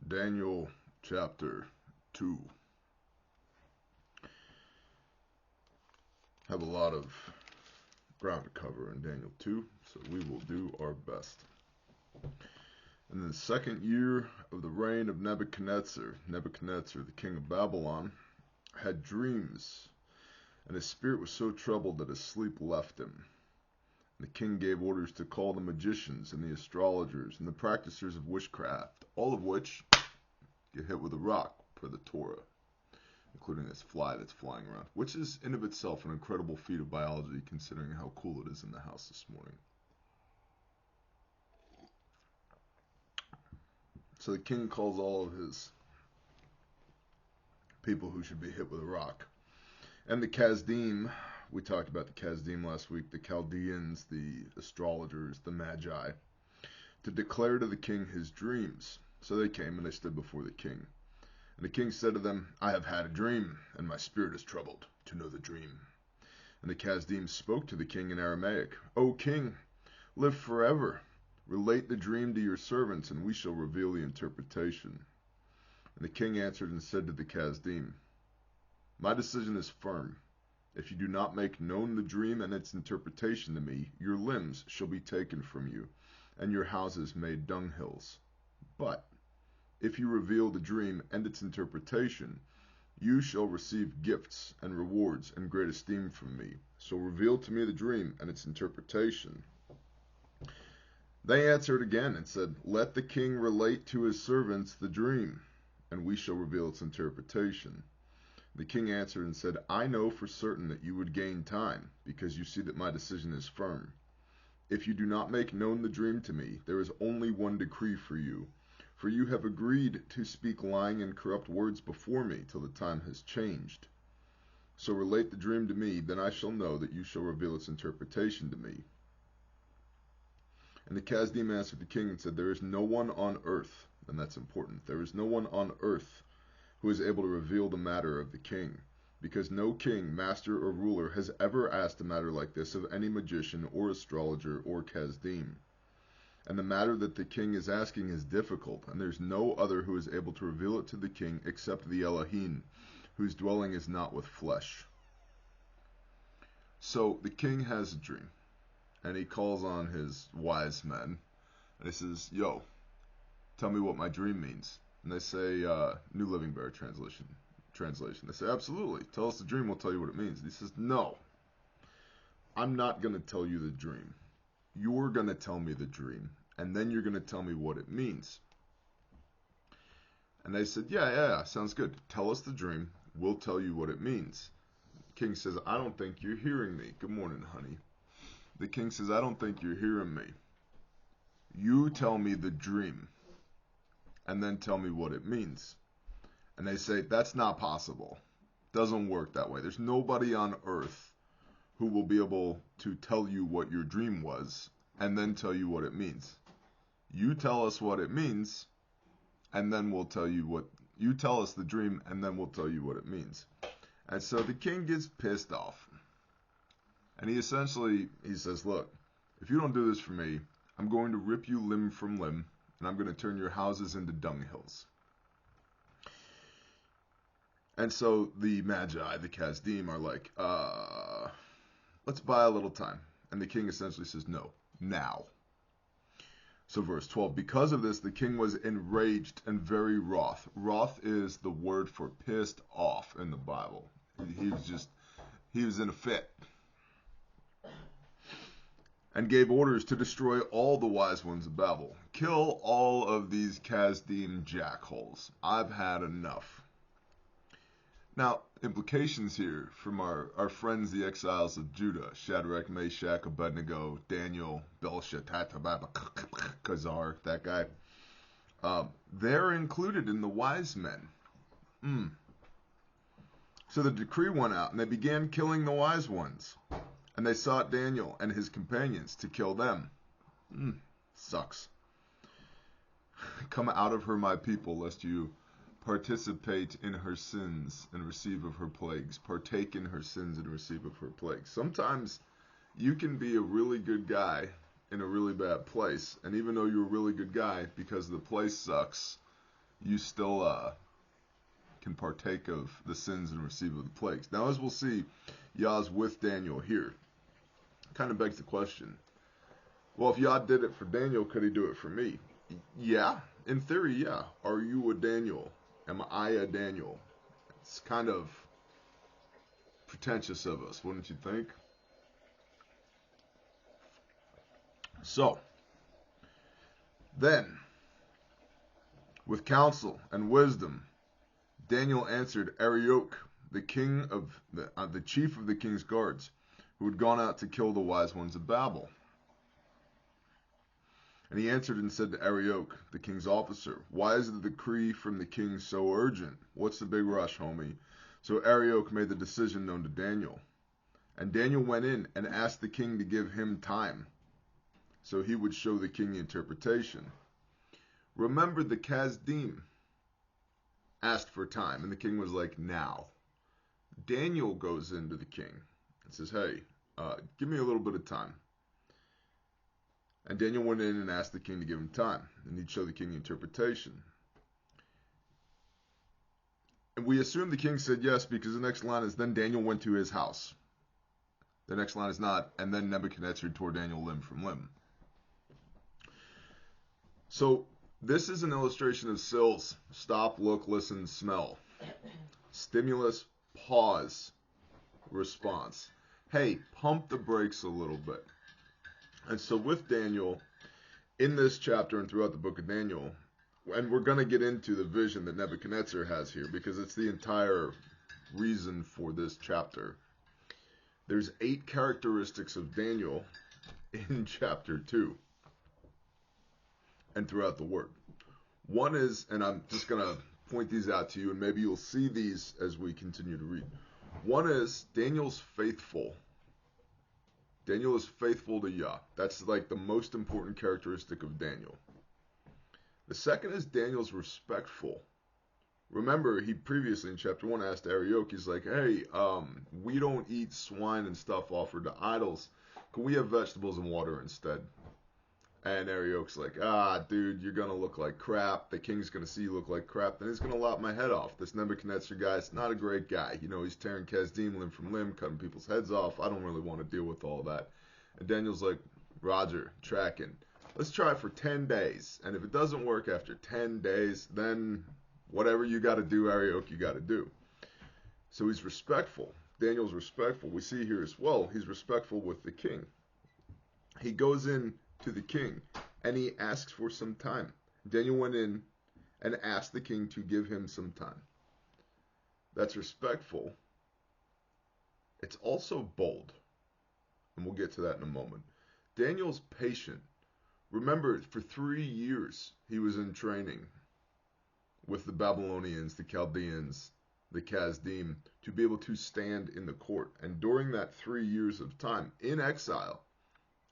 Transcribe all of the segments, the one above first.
Daniel chapter 2. Have a lot of ground to cover in Daniel 2, so we will do our best. In the second year of the reign of Nebuchadnezzar, the king of Babylon, had dreams, and his spirit was so troubled that his sleep left him. The king gave orders to call the magicians and the astrologers and the practicers of witchcraft, all of which get hit with a rock per the Torah, including this fly that's flying around, which is in of itself an incredible feat of biology considering how cool it is in the house this morning. So the king calls all of his people who should be hit with a rock. And the Kasdim, we talked about the Kasdim last week, the Chaldeans, the astrologers, the Magi, to declare to the king his dreams. So they came and they stood before the king. And the king said to them, I have had a dream, and my spirit is troubled to know the dream. And the Kasdim spoke to the king in Aramaic, O king, live forever. Relate the dream to your servants, and we shall reveal the interpretation. And the king answered and said to the Kasdim, My decision is firm. If you do not make known the dream and its interpretation to me, your limbs shall be taken from you, and your houses made dunghills. But if you reveal the dream and its interpretation, you shall receive gifts and rewards and great esteem from me. So reveal to me the dream and its interpretation. They answered again and said, Let the king relate to his servants the dream, and we shall reveal its interpretation. The king answered and said, I know for certain that you would gain time, because you see that my decision is firm. If you do not make known the dream to me, there is only one decree for you. For you have agreed to speak lying and corrupt words before me till the time has changed. So relate the dream to me, then I shall know that you shall reveal its interpretation to me. And the Kasdim answered the king and said, There is no one on earth, and that's important, there is no one on earth who is able to reveal the matter of the king, because no king, master, or ruler has ever asked a matter like this of any magician or astrologer or Kasdim. And the matter that the king is asking is difficult, and there's no other who is able to reveal it to the king except the Elohim, whose dwelling is not with flesh. So the king has a dream, and he calls on his wise men, and he says, Yo, tell me what my dream means. And they say, New Living Bear translation. They say, absolutely, tell us the dream, we'll tell you what it means. And he says, no, I'm not going to tell you the dream. You're going to tell me the dream, and then you're going to tell me what it means. And they said, yeah, sounds good. Tell us the dream, we'll tell you what it means. The king says, I don't think you're hearing me. Good morning, honey. The king says, I don't think you're hearing me. You tell me the dream, and then tell me what it means. And they say, that's not possible. Doesn't work that way. There's nobody on earth who will be able to tell you what your dream was and then tell you what it means. You tell us what it means, and then we'll tell you what, you tell us the dream, and then we'll tell you what it means. And so the king gets pissed off. And he says, look, if you don't do this for me, I'm going to rip you limb from limb, and I'm going to turn your houses into dunghills. And so the Magi, the Kasdim, are like, let's buy a little time. And the king essentially says, no, now. So verse 12, because of this, the king was enraged and very wroth. Wroth is the word for pissed off in the Bible. He was in a fit. And gave orders to destroy all the wise ones of Babel. Kill all of these Kasdim jackholes. I've had enough. Now, implications here from our friends, the exiles of Judah, Shadrach, Meshach, Abednego, Daniel, Belshazzar, that guy. They're included in the wise men. So the decree went out, and they began killing the wise ones. And they sought Daniel and his companions to kill them. Sucks. Come out of her, my people, lest you participate in her sins and receive of her plagues. Partake in her sins and receive of her plagues. Sometimes you can be a really good guy in a really bad place. And even though you're a really good guy, because the place sucks, you still can partake of the sins and receive of the plagues. Now, as we'll see, Yah's with Daniel here. Kind of begs the question, well, if Yah did it for Daniel, could he do it for me? Yeah, in theory, yeah. Are you a Daniel? Am I a Daniel? It's kind of pretentious of us, wouldn't you think? So, then, with counsel and wisdom, Daniel answered Arioch, the king of the chief of the king's guards, who had gone out to kill the wise ones of Babel. And he answered and said to Arioch, the king's officer, why is the decree from the king so urgent? What's the big rush, homie? So Arioch made the decision known to Daniel. And Daniel went in and asked the king to give him time, so he would show the king the interpretation. Remember, the Kasdim asked for time, and the king was like, now. Daniel goes into the king and says, hey, give me a little bit of time. And Daniel went in and asked the king to give him time, and he'd show the king the interpretation. And we assume the king said yes, because the next line is, then Daniel went to his house. The next line is not, and then Nebuchadnezzar tore Daniel limb from limb. So this is an illustration of SILS, stop, look, listen, smell. Stimulus, pause, response. Hey, pump the brakes a little bit. And so with Daniel, in this chapter and throughout the book of Daniel, and we're going to get into the vision that Nebuchadnezzar has here, because it's the entire reason for this chapter. There's 8 characteristics of Daniel in chapter 2 and throughout the word. One is, and I'm just going to point these out to you, and maybe you'll see these as we continue to read. One is, Daniel's faithful. Daniel is faithful to Yah. That's like the most important characteristic of Daniel. The second is Daniel's respectful. Remember, he previously in chapter 1 asked Arioch, he's like, hey, we don't eat swine and stuff offered to idols. Can we have vegetables and water instead? And Arioch's like, dude, you're going to look like crap. The king's going to see you look like crap. Then he's going to lop my head off. This Nebuchadnezzar guy's not a great guy. You know, he's tearing Kasdim limb from limb, cutting people's heads off. I don't really want to deal with all that. And Daniel's like, Roger, tracking. Let's try it for 10 days. And if it doesn't work after 10 days, then whatever you got to do, Arioch, you got to do. So he's respectful. Daniel's respectful. We see here as well, he's respectful with the king. He goes in to the king, and he asks for some time. Daniel went in and asked the king to give him some time. That's respectful. It's also bold, and we'll get to that in a moment. Daniel's patient. Remember, for 3 years he was in training with the Babylonians, the Chaldeans, the Kasdim, to be able to stand in the court. And during that 3 years of time in exile,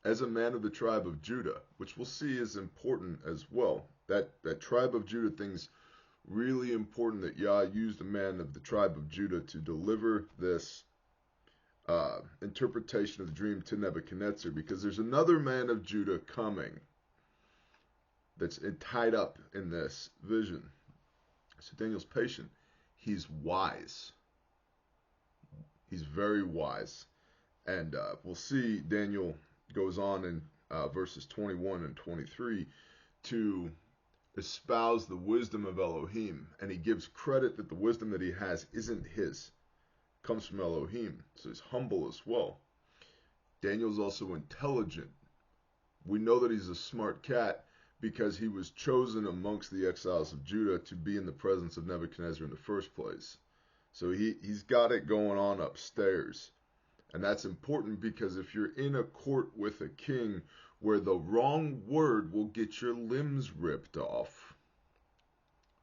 as a man of the tribe of Judah, which we'll see is important as well. That tribe of Judah thing's really important, that Yah used a man of the tribe of Judah to deliver this interpretation of the dream to Nebuchadnezzar, because there's another man of Judah coming that's tied up in this vision. So Daniel's patient. He's wise. He's very wise. And we'll see Daniel goes on in verses 21 and 23 to espouse the wisdom of Elohim, and he gives credit that the wisdom that he has isn't his, it comes from Elohim. So he's humble as well. Daniel's also intelligent. We know that he's a smart cat because he was chosen amongst the exiles of Judah to be in the presence of Nebuchadnezzar in the first place. So he's got it going on upstairs. And that's important because if you're in a court with a king where the wrong word will get your limbs ripped off,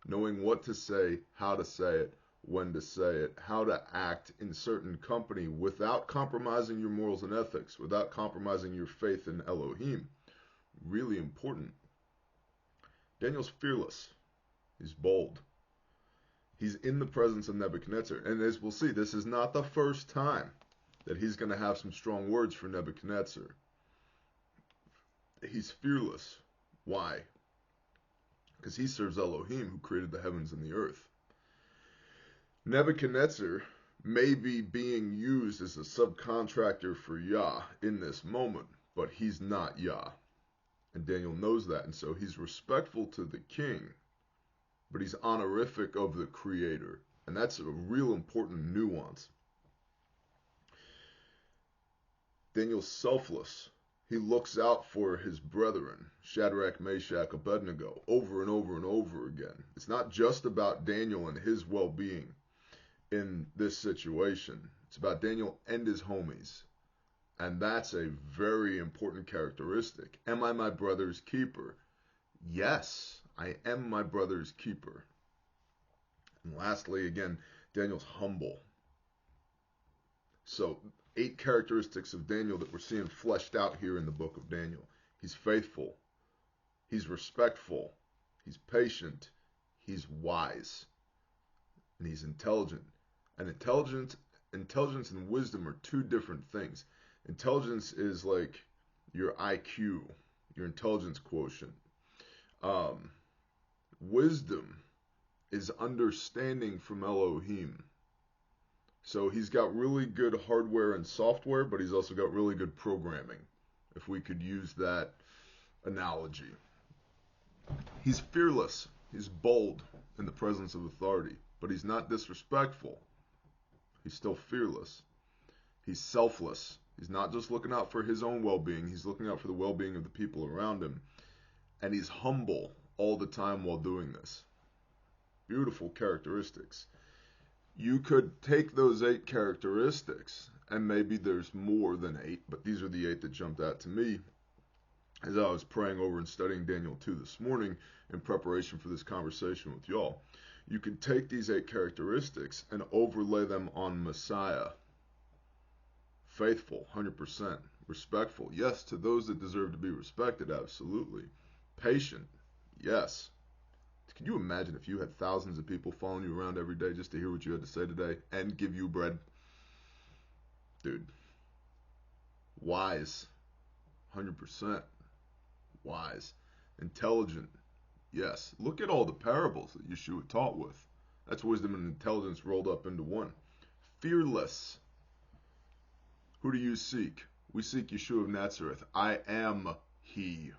knowing what to say, how to say it, when to say it, how to act in certain company without compromising your morals and ethics, without compromising your faith in Elohim, really important. Daniel's fearless. He's bold. He's in the presence of Nebuchadnezzar. And as we'll see, this is not the first time that he's going to have some strong words for Nebuchadnezzar. He's fearless. Why? because he serves Elohim, who created the heavens and the earth. Nebuchadnezzar may be being used as a subcontractor for Yah in this moment, but he's not Yah. And Daniel knows that, and so he's respectful to the king, but he's honorific of the creator. And that's a real important nuance. Daniel's selfless. He looks out for his brethren, Shadrach, Meshach, Abednego, over and over and over again. It's not just about Daniel and his well-being in this situation. It's about Daniel and his homies. And that's a very important characteristic. Am I my brother's keeper? Yes, I am my brother's keeper. And lastly, again, Daniel's humble. So, 8 characteristics of Daniel that we're seeing fleshed out here in the book of Daniel. He's faithful. He's respectful. He's patient. He's wise. And he's intelligent. And intelligence and wisdom are 2 different things. Intelligence is like your IQ, your intelligence quotient. Wisdom is understanding from Elohim. So he's got really good hardware and software, but he's also got really good programming, if we could use that analogy. He's fearless. He's bold in the presence of authority, but he's not disrespectful. He's still fearless. He's selfless. He's not just looking out for his own well-being. He's looking out for the well-being of the people around him. And he's humble all the time while doing this. Beautiful characteristics. You could take those 8 characteristics, and maybe there's more than 8, but these are the 8 that jumped out to me as I was praying over and studying Daniel 2 this morning in preparation for this conversation with y'all. You could take these 8 characteristics and overlay them on Messiah. Faithful, 100%. Respectful, yes, to those that deserve to be respected, absolutely. Patient, yes. Can you imagine if you had thousands of people following you around every day just to hear what you had to say today and give you bread? Dude. Wise, 100%. Wise. Intelligent, yes. Look at all the parables that Yeshua taught with. That's wisdom and intelligence rolled up into one. Fearless. Who do you seek? We seek Yeshua of Nazareth. I am he.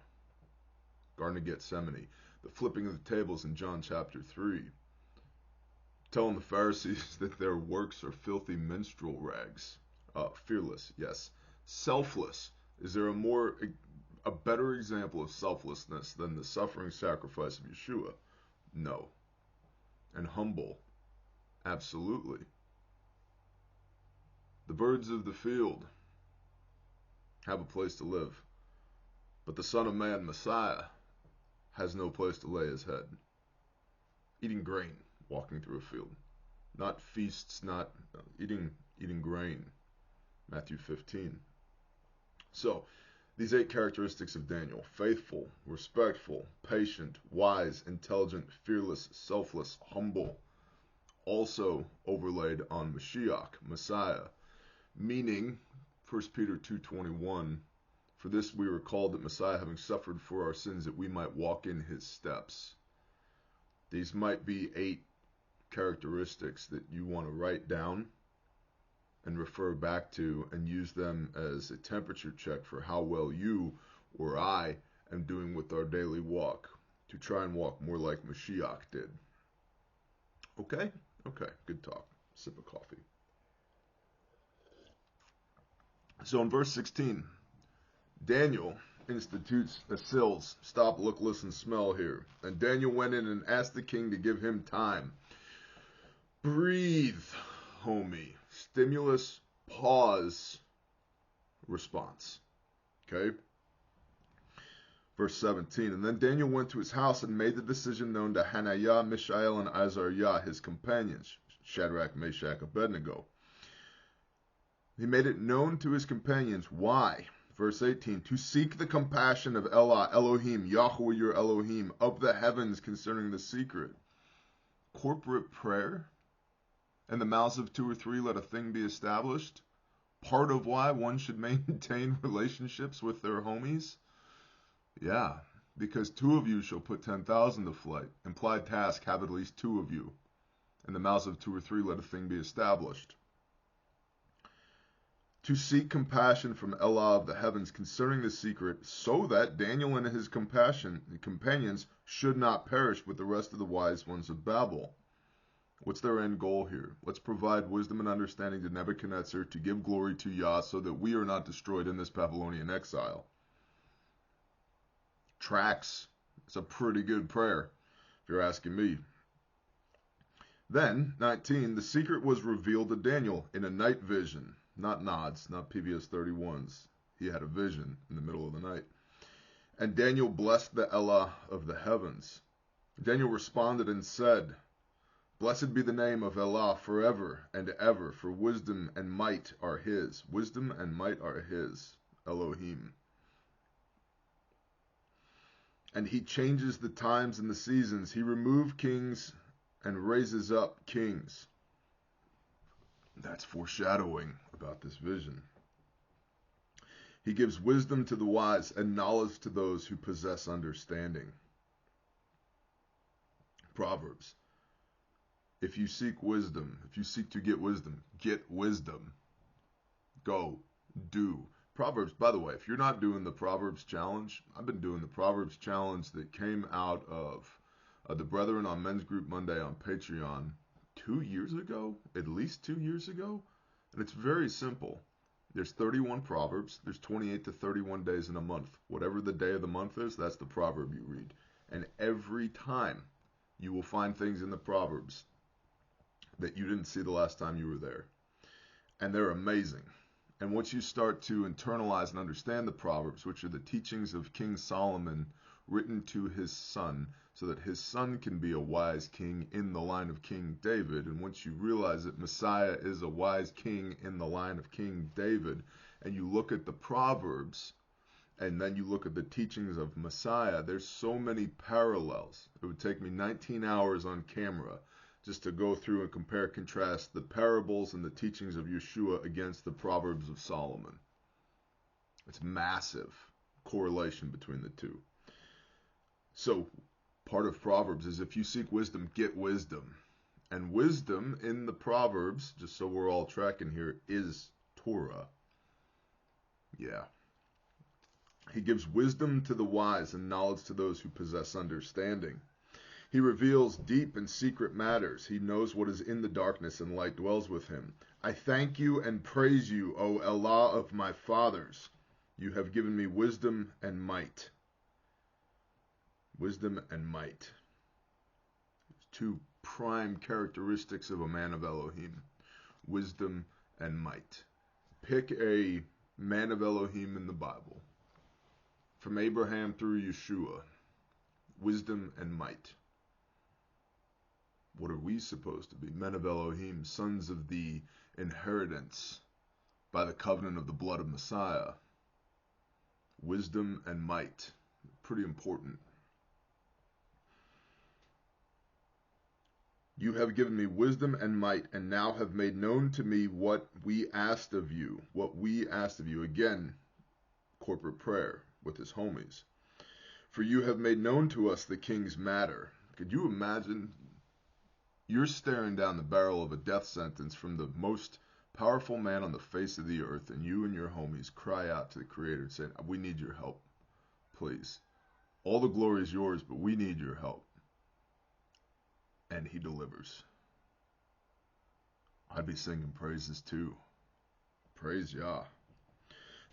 Garden of Gethsemane. The flipping of the tables in John chapter 3. Telling the Pharisees that their works are filthy minstrel rags. Fearless, yes. Selfless. Is there a better example of selflessness than the suffering sacrifice of Yeshua? No. And humble. Absolutely. The birds of the field have a place to live, but the Son of Man, Messiah, has no place to lay his head. Eating grain, walking through a field. Not feasts, not eating grain. Matthew 15. So, these 8 characteristics of Daniel: faithful, respectful, patient, wise, intelligent, fearless, selfless, humble, also overlaid on Mashiach, Messiah, meaning 1 Peter 2:21, for this we were called, that Messiah, having suffered for our sins, that we might walk in his steps. These might be 8 characteristics that you want to write down and refer back to and use them as a temperature check for how well you or I am doing with our daily walk, to try and walk more like Mashiach did. Okay? Okay, good talk. Sip of coffee. So in verse 16, Daniel institutes a SILS, stop, look, listen, smell here. And Daniel went in and asked the king to give him time. Breathe, homie. Stimulus, pause, response. Okay? Verse 17, and then Daniel went to his house and made the decision known to Hananiah, Mishael, and Azariah, his companions, Shadrach, Meshach, Abednego. He made it known to his companions. Why? Verse 18, to seek the compassion of Elah, Elohim, Yahweh your Elohim, of the heavens concerning the secret. Corporate prayer? In the mouths of 2 or 3 let a thing be established? Part of why one should maintain relationships with their homies? Yeah, because 2 of you shall put 10,000 to flight. Implied task, have at least 2 of you. In the mouths of 2 or 3, let a thing be established. To seek compassion from Elah of the heavens concerning the secret, so that Daniel and his companions should not perish with the rest of the wise ones of Babel. What's their end goal here? Let's provide wisdom and understanding to Nebuchadnezzar to give glory to Yah so that we are not destroyed in this Babylonian exile. Tracks. It's a pretty good prayer, if you're asking me. Then, 19, the secret was revealed to Daniel in a night vision. Not nods, not PBS 31s. He had a vision in the middle of the night. And Daniel blessed the Elah of the heavens. Daniel responded and said, Blessed be the name of Elah forever and ever, for wisdom and might are his. Wisdom and might are his, Elohim. And he changes the times and the seasons. He removes kings and raises up kings. That's foreshadowing about this vision. He gives wisdom to the wise and knowledge to those who possess understanding. Proverbs. If you seek wisdom, if you seek to get wisdom. Go, do. Proverbs, by the way, if you're not doing the Proverbs challenge, I've been doing the Proverbs challenge that came out of the Brethren on Men's Group Monday on Patreon 2 years ago, at least 2 years ago. And it's very simple. There's 31 Proverbs. There's 28 to 31 days in a month. Whatever the day of the month is, that's the proverb you read. And every time you will find things in the Proverbs that you didn't see the last time you were there. And they're amazing. And once you start to internalize and understand the Proverbs, which are the teachings of King Solomon written to his son, so that his son can be a wise king in the line of King David. And once you realize that Messiah is a wise king in the line of King David, and you look at the Proverbs, and then you look at the teachings of Messiah, there's so many parallels. It would take me 19 hours on camera just to go through and compare and contrast the parables and the teachings of Yeshua against the Proverbs of Solomon. It's massive correlation between the two. So, part of Proverbs is if you seek wisdom, get wisdom. And wisdom in the Proverbs, just so we're all tracking here, is Torah. Yeah. He gives wisdom to the wise and knowledge to those who possess understanding. He reveals deep and secret matters. He knows what is in the darkness, and light dwells with him. I thank you and praise you, O Elah of my fathers. You have given me wisdom and might. Wisdom and might. Two prime characteristics of a man of Elohim. Wisdom and might. Pick a man of Elohim in the Bible. From Abraham through Yeshua. Wisdom and might. What are we supposed to be? Men of Elohim, sons of the inheritance by the covenant of the blood of Messiah. Wisdom and might. Pretty important. You have given me wisdom and might, and now have made known to me what we asked of you. What we asked of you. Again, corporate prayer with his homies. For you have made known to us the king's matter. Could you imagine? You're staring down the barrel of a death sentence from the most powerful man on the face of the earth, and you and your homies cry out to the Creator saying, we need your help, please. All the glory is yours, but we need your help. And he delivers. I'd be singing praises too. Praise Yah.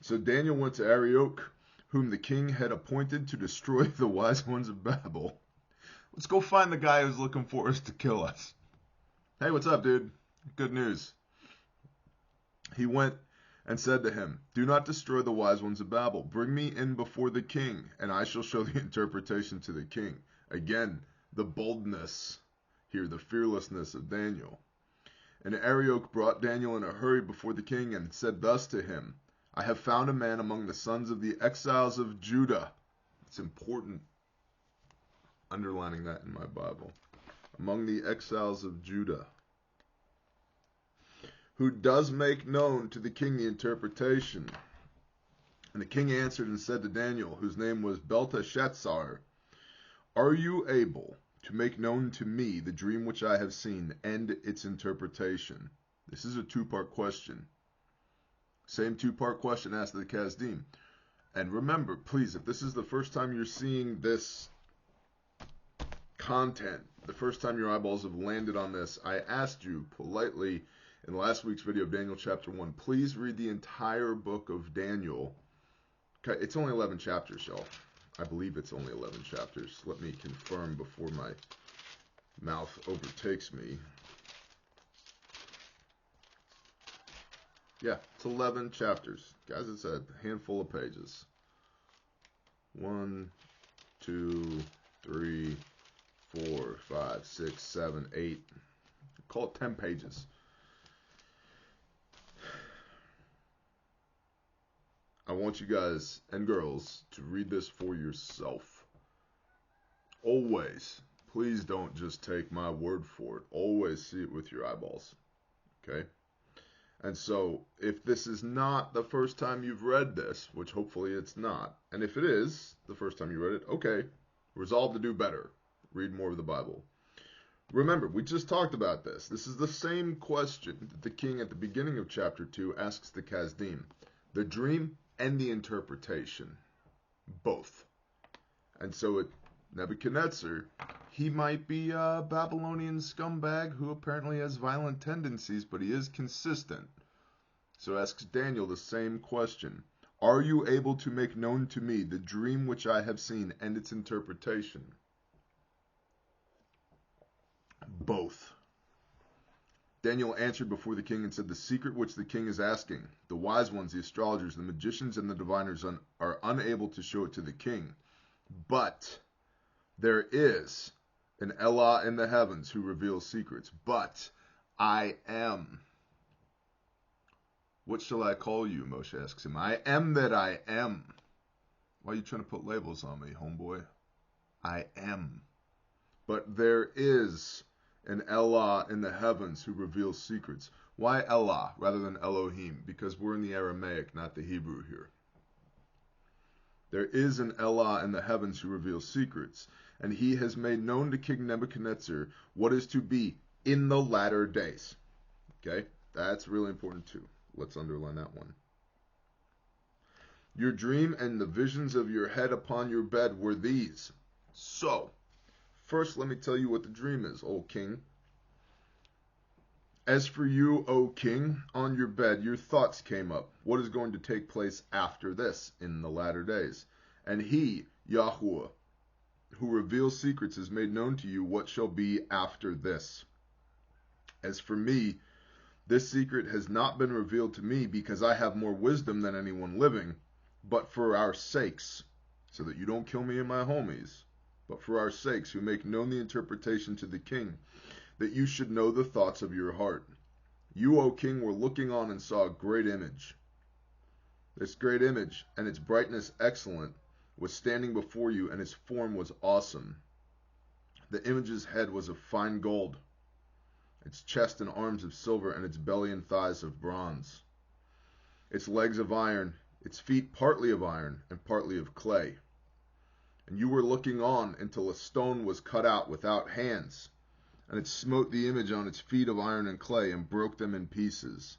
So Daniel went to Arioch, whom the king had appointed to destroy the wise ones of Babel. Let's go find the guy who's looking for us to kill us. Hey, what's up, dude? Good news. He went and said to him, do not destroy the wise ones of Babel. Bring me in before the king, and I shall show the interpretation to the king. Again, the boldness here, the fearlessness of Daniel. And Arioch brought Daniel in a hurry before the king and said thus to him, I have found a man among the sons of the exiles of Judah. It's important. Underlining that in my Bible. Among the exiles of Judah. Who does make known to the king the interpretation. And the king answered and said to Daniel, whose name was Belteshazzar, are you able to make known to me the dream which I have seen and its interpretation? This is a two-part question. Same two-part question asked of the Kasdim. And remember, please, if this is the first time you're seeing this content, the first time your eyeballs have landed on this, I asked you politely in last week's video of Daniel chapter 1, please read the entire book of Daniel. Okay, it's only 11 chapters, y'all. I believe it's only 11 chapters. Let me confirm before my mouth overtakes me. Yeah, it's 11 chapters. Guys, it's a handful of pages. 1, 2, 3, 4, 5, 6, 7, 8. Call it 10 pages. I want you guys and girls to read this for yourself. Always, please don't just take my word for it. Always see it with your eyeballs. Okay? And so, if this is not the first time you've read this, which hopefully it's not, and if it is the first time you read it, okay, resolve to do better. Read more of the Bible. Remember, we just talked about this. This is the same question that the king at the beginning of chapter 2 asks the Kasdim. The dream and the interpretation. Both. And so Nebuchadnezzar, he might be a Babylonian scumbag who apparently has violent tendencies, but he is consistent. So asks Daniel the same question. Are you able to make known to me the dream which I have seen and its interpretation? Both. Daniel answered before the king and said, the secret which the king is asking, the wise ones, the astrologers, the magicians, and the diviners are unable to show it to the king. But there is an Elah in the heavens who reveals secrets. But I am. What shall I call you? Moshe asks him. I am that I am. Why are you trying to put labels on me, homeboy? I am. But there is an Elah in the heavens who reveals secrets. Why Elah rather than Elohim? Because we're in the Aramaic, not the Hebrew here. There is an Elah in the heavens who reveals secrets, and he has made known to King Nebuchadnezzar what is to be in the latter days. Okay? That's really important too. Let's underline that one. Your dream and the visions of your head upon your bed were these. So, first, let me tell you what the dream is, O king. As for you, O king, on your bed, your thoughts came up. What is going to take place after this, in the latter days? And he, Yahweh, who reveals secrets, has made known to you what shall be after this. As for me, this secret has not been revealed to me because I have more wisdom than anyone living, but for our sakes, so that you don't kill me and my homies, but for our sakes who make known the interpretation to the king, that you should know the thoughts of your heart. You, O king, were looking on and saw a great image. This great image, and its brightness excellent, was standing before you, and its form was awesome. The image's head was of fine gold, its chest and arms of silver, and its belly and thighs of bronze. Its legs of iron, its feet partly of iron, and partly of clay. And you were looking on until a stone was cut out without hands, and it smote the image on its feet of iron and clay, and broke them in pieces.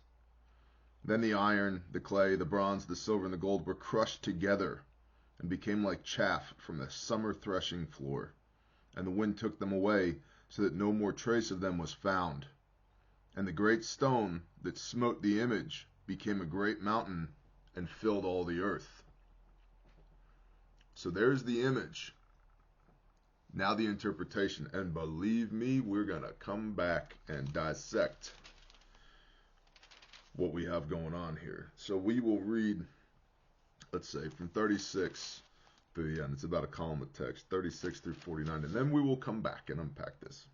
Then the iron, the clay, the bronze, the silver, and the gold were crushed together, and became like chaff from the summer threshing floor. And the wind took them away, so that no more trace of them was found. And the great stone that smote the image became a great mountain, and filled all the earth. So there's the image. Now the interpretation. And believe me, we're going to come back and dissect what we have going on here. So we will read, let's say, from 36 through the end. It's about a column of text, 36 through 49. And then we will come back and unpack this.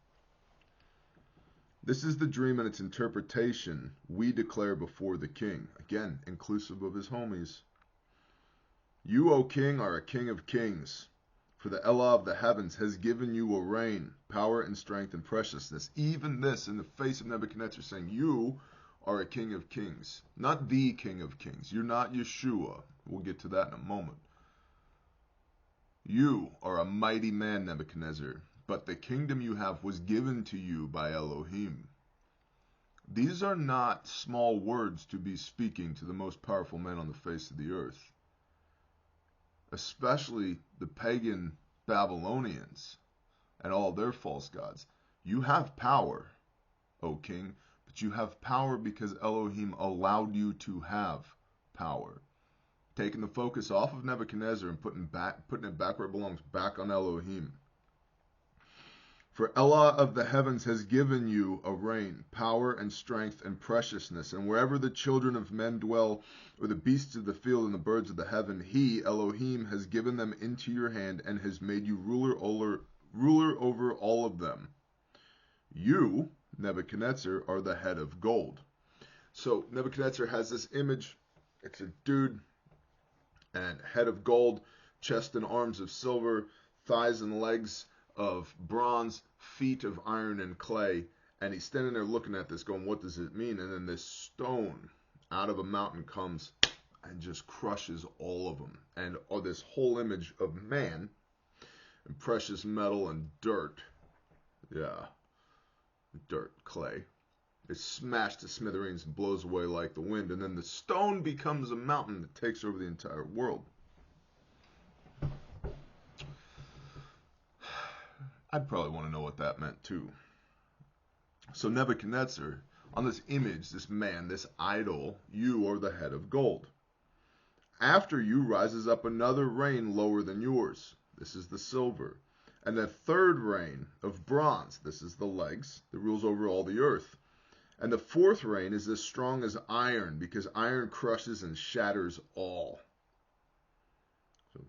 This is the dream and its interpretation we declare before the king. Again, inclusive of his homies. You, O king, are a king of kings. For the Elah of the heavens has given you a reign, power and strength and preciousness. Even this in the face of Nebuchadnezzar, saying, you are a king of kings. Not the king of kings. You're not Yeshua. We'll get to that in a moment. You are a mighty man, Nebuchadnezzar, but the kingdom you have was given to you by Elohim. These are not small words to be speaking to the most powerful men on the face of the earth, especially the pagan Babylonians and all their false gods. You have power, O king, but you have power because Elohim allowed you to have power. Taking the focus off of Nebuchadnezzar and putting it back where it belongs, back on Elohim. For Elah of the heavens has given you a reign, power and strength and preciousness, and wherever the children of men dwell, or the beasts of the field and the birds of the heaven, he, Elohim, has given them into your hand and has made you ruler over all of them. You, Nebuchadnezzar, are the head of gold. So Nebuchadnezzar has this image. It's a dude, and head of gold, chest and arms of silver, thighs and legs of bronze, feet of iron and clay. And he's standing there looking at this going, what does it mean? And then this stone out of a mountain comes and just crushes all of them. And this whole image of man and precious metal and dirt. Yeah. Dirt, clay. It's smashed to smithereens and blows away like the wind. And then the stone becomes a mountain that takes over the entire world. I'd probably want to know what that meant too. So Nebuchadnezzar, on this image, this man, this idol, you are the head of gold. After you rises up another reign lower than yours. This is the silver. And the third reign of bronze. This is the legs that rules over all the earth. And the fourth reign is as strong as iron, because iron crushes and shatters all. So,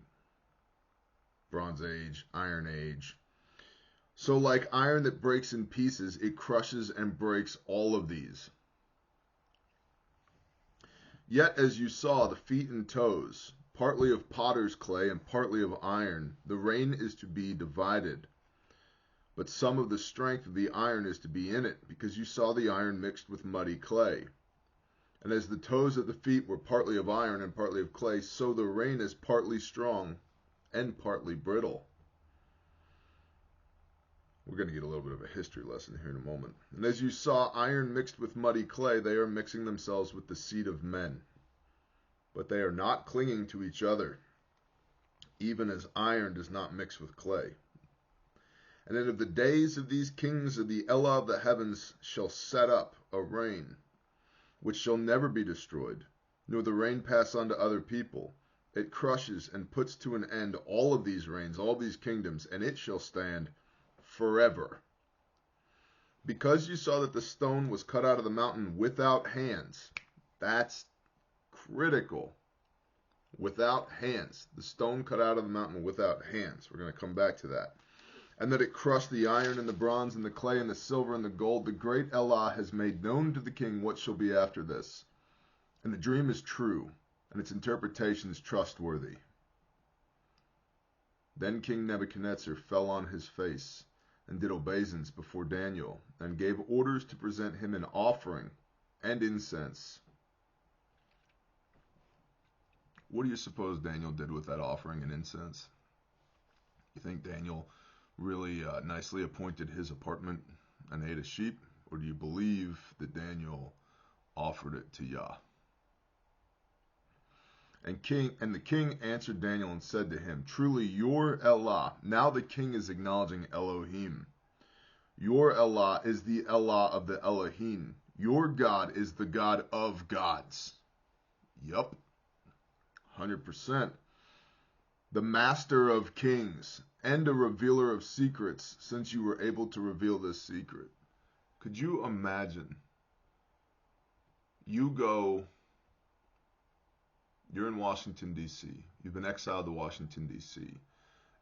Bronze Age, Iron Age. So like iron that breaks in pieces, it crushes and breaks all of these. Yet as you saw the feet and toes, partly of potter's clay and partly of iron, the reign is to be divided. But some of the strength of the iron is to be in it, because you saw the iron mixed with muddy clay. And as the toes of the feet were partly of iron and partly of clay, so the reign is partly strong and partly brittle. We're going to get a little bit of a history lesson here in a moment. And as you saw iron mixed with muddy clay, they are mixing themselves with the seed of men. But they are not clinging to each other, even as iron does not mix with clay. And then of the days of these kings of the Elah of the heavens shall set up a reign, which shall never be destroyed, nor the reign pass on to other people. It crushes and puts to an end all of these reigns, all these kingdoms, and it shall stand forever. Because you saw that the stone was cut out of the mountain without hands. That's critical. Without hands. The stone cut out of the mountain without hands. We're going to come back to that. And that it crushed the iron and the bronze and the clay and the silver and the gold. The great Elah has made known to the king what shall be after this. And the dream is true, and its interpretation is trustworthy. Then King Nebuchadnezzar fell on his face and did obeisance before Daniel, and gave orders to present him an offering and incense. What do you suppose Daniel did with that offering and incense? You think Daniel really nicely appointed his apartment and ate a sheep? Or do you believe that Daniel offered it to Yah? And the king answered Daniel and said to him, truly your Elah. Now the king is acknowledging Elohim. Your Elah is the Elah of the Elohim. Your God is the God of gods. Yup. 100%. The master of kings and a revealer of secrets, since you were able to reveal this secret. Could you imagine? You're in Washington, D.C. You've been exiled to Washington, D.C.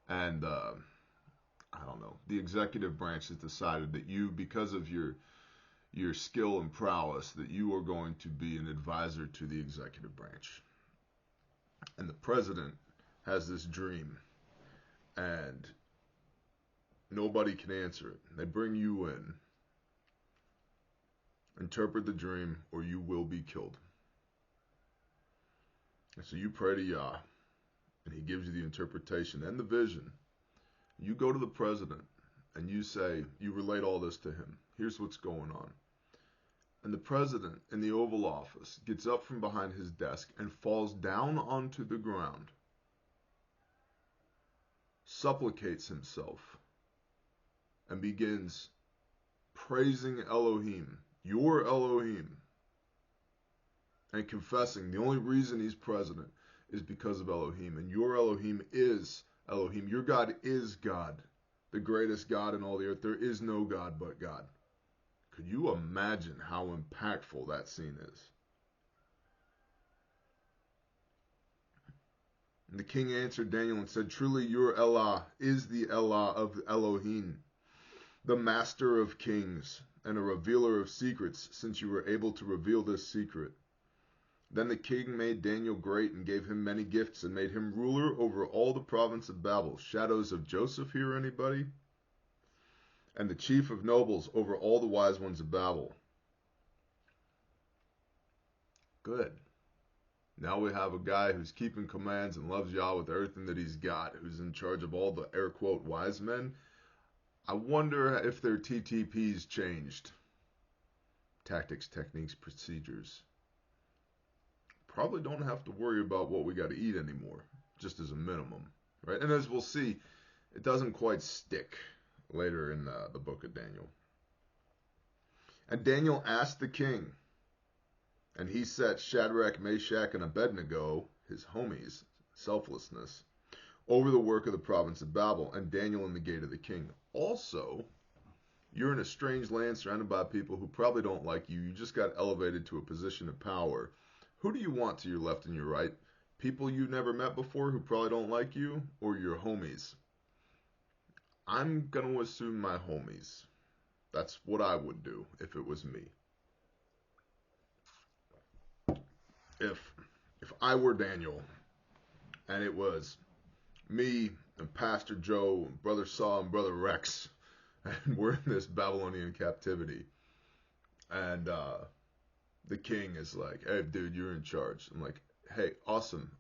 And, I don't know, the executive branch has decided that you, because of your skill and prowess, that you are going to be an advisor to the executive branch. And the president has this dream, and nobody can answer it. They bring you in. Interpret the dream, or you will be killed. So you pray to Yah, and he gives you the interpretation and the vision. You go to the president, and you relate all this to him. Here's what's going on. And the president in the Oval Office gets up from behind his desk and falls down onto the ground, supplicates himself, and begins praising Elohim, your Elohim, and confessing the only reason he's president is because of Elohim, and your Elohim is Elohim. Your God is God, the greatest God in all the earth. There is no God but God. Could you imagine how impactful that scene is? And the king answered Daniel and said, truly your Elah is the Elah of Elohim, the master of kings and a revealer of secrets, since you were able to reveal this secret. Then the king made Daniel great and gave him many gifts and made him ruler over all the province of Babel. Shadows of Joseph here, anybody? And the chief of nobles over all the wise ones of Babel. Good. Now we have a guy who's keeping commands and loves Yah with everything that he's got, who's in charge of all the air quote wise men. I wonder if their TTPs changed. Tactics, techniques, procedures. Probably don't have to worry about what we got to eat anymore, just as a minimum, right? And as we'll see, it doesn't quite stick later in the book of Daniel. And Daniel asked the king, and he set Shadrach, Meshach, and Abednego, his homies, selflessness, over the work of the province of Babel, and Daniel in the gate of the king. Also, you're in a strange land surrounded by people who probably don't like you. You just got elevated to a position of power. Who do you want to your left and your right? People you never met before who probably don't like you, or your homies? I'm going to assume my homies. That's what I would do if it was me. If I were Daniel, and it was me and Pastor Joe and Brother Saul and Brother Rex, and we're in this Babylonian captivity, and the king is like, hey, dude, you're in charge. I'm like, hey, awesome.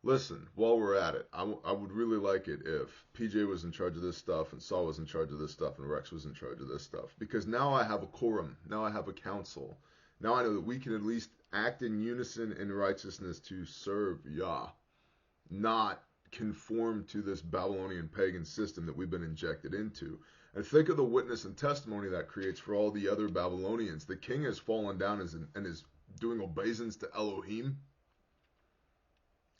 Listen, while we're at it, I would really like it if PJ was in charge of this stuff and Saul was in charge of this stuff and Rex was in charge of this stuff. Because now I have a quorum. Now I have a council. Now I know that we can at least act in unison in righteousness to serve Yah, not conform to this Babylonian pagan system that we've been injected into. And think of the witness and testimony that creates for all the other Babylonians. The king has fallen down and is doing obeisance to Elohim.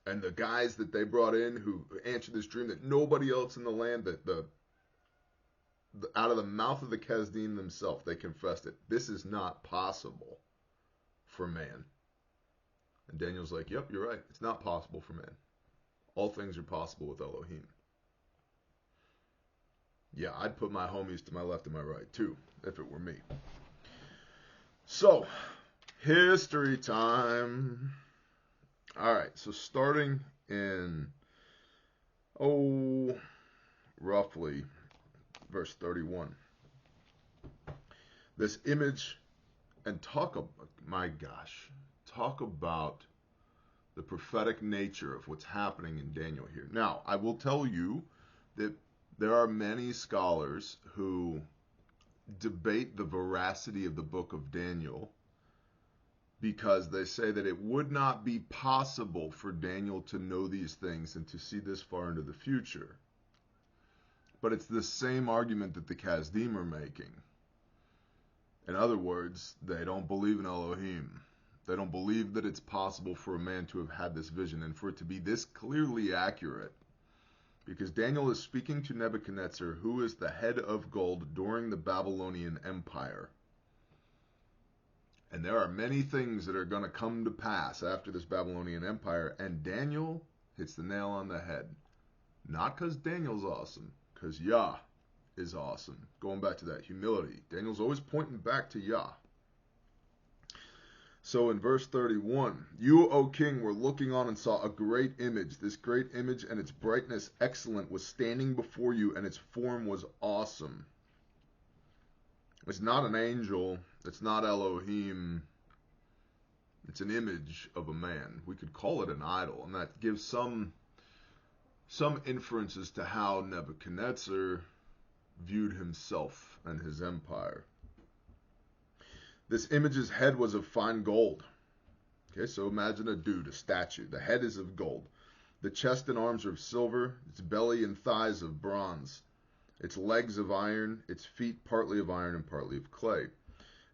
And the guys that they brought in who answered this dream that nobody else in the land, out of the mouth of the Kasdim themselves, they confessed it. This is not possible for man. And Daniel's like, yep, you're right. It's not possible for man. All things are possible with Elohim. Yeah, I'd put my homies to my left and my right too, if it were me. So, history time. Alright, so starting in, roughly verse 31. This image, and talk about the prophetic nature of what's happening in Daniel here. Now, I will tell you that there are many scholars who debate the veracity of the book of Daniel because they say that it would not be possible for Daniel to know these things and to see this far into the future. But it's the same argument that the Kasdim are making. In other words, they don't believe in Elohim. They don't believe that it's possible for a man to have had this vision and for it to be this clearly accurate. Because Daniel is speaking to Nebuchadnezzar, who is the head of gold during the Babylonian Empire. And there are many things that are going to come to pass after this Babylonian Empire, and Daniel hits the nail on the head. Not because Daniel's awesome, because Yah is awesome. Going back to that humility. Daniel's always pointing back to Yah. So in verse 31, you, O king, were looking on and saw a great image. This great image and its brightness excellent was standing before you, and its form was awesome. It's not an angel. It's not Elohim. It's an image of a man. We could call it an idol, and that gives some inferences to how Nebuchadnezzar viewed himself and his empire. This image's head was of fine gold. Okay, so imagine a dude, a statue. The head is of gold. The chest and arms are of silver, its belly and thighs of bronze, its legs of iron, its feet partly of iron and partly of clay.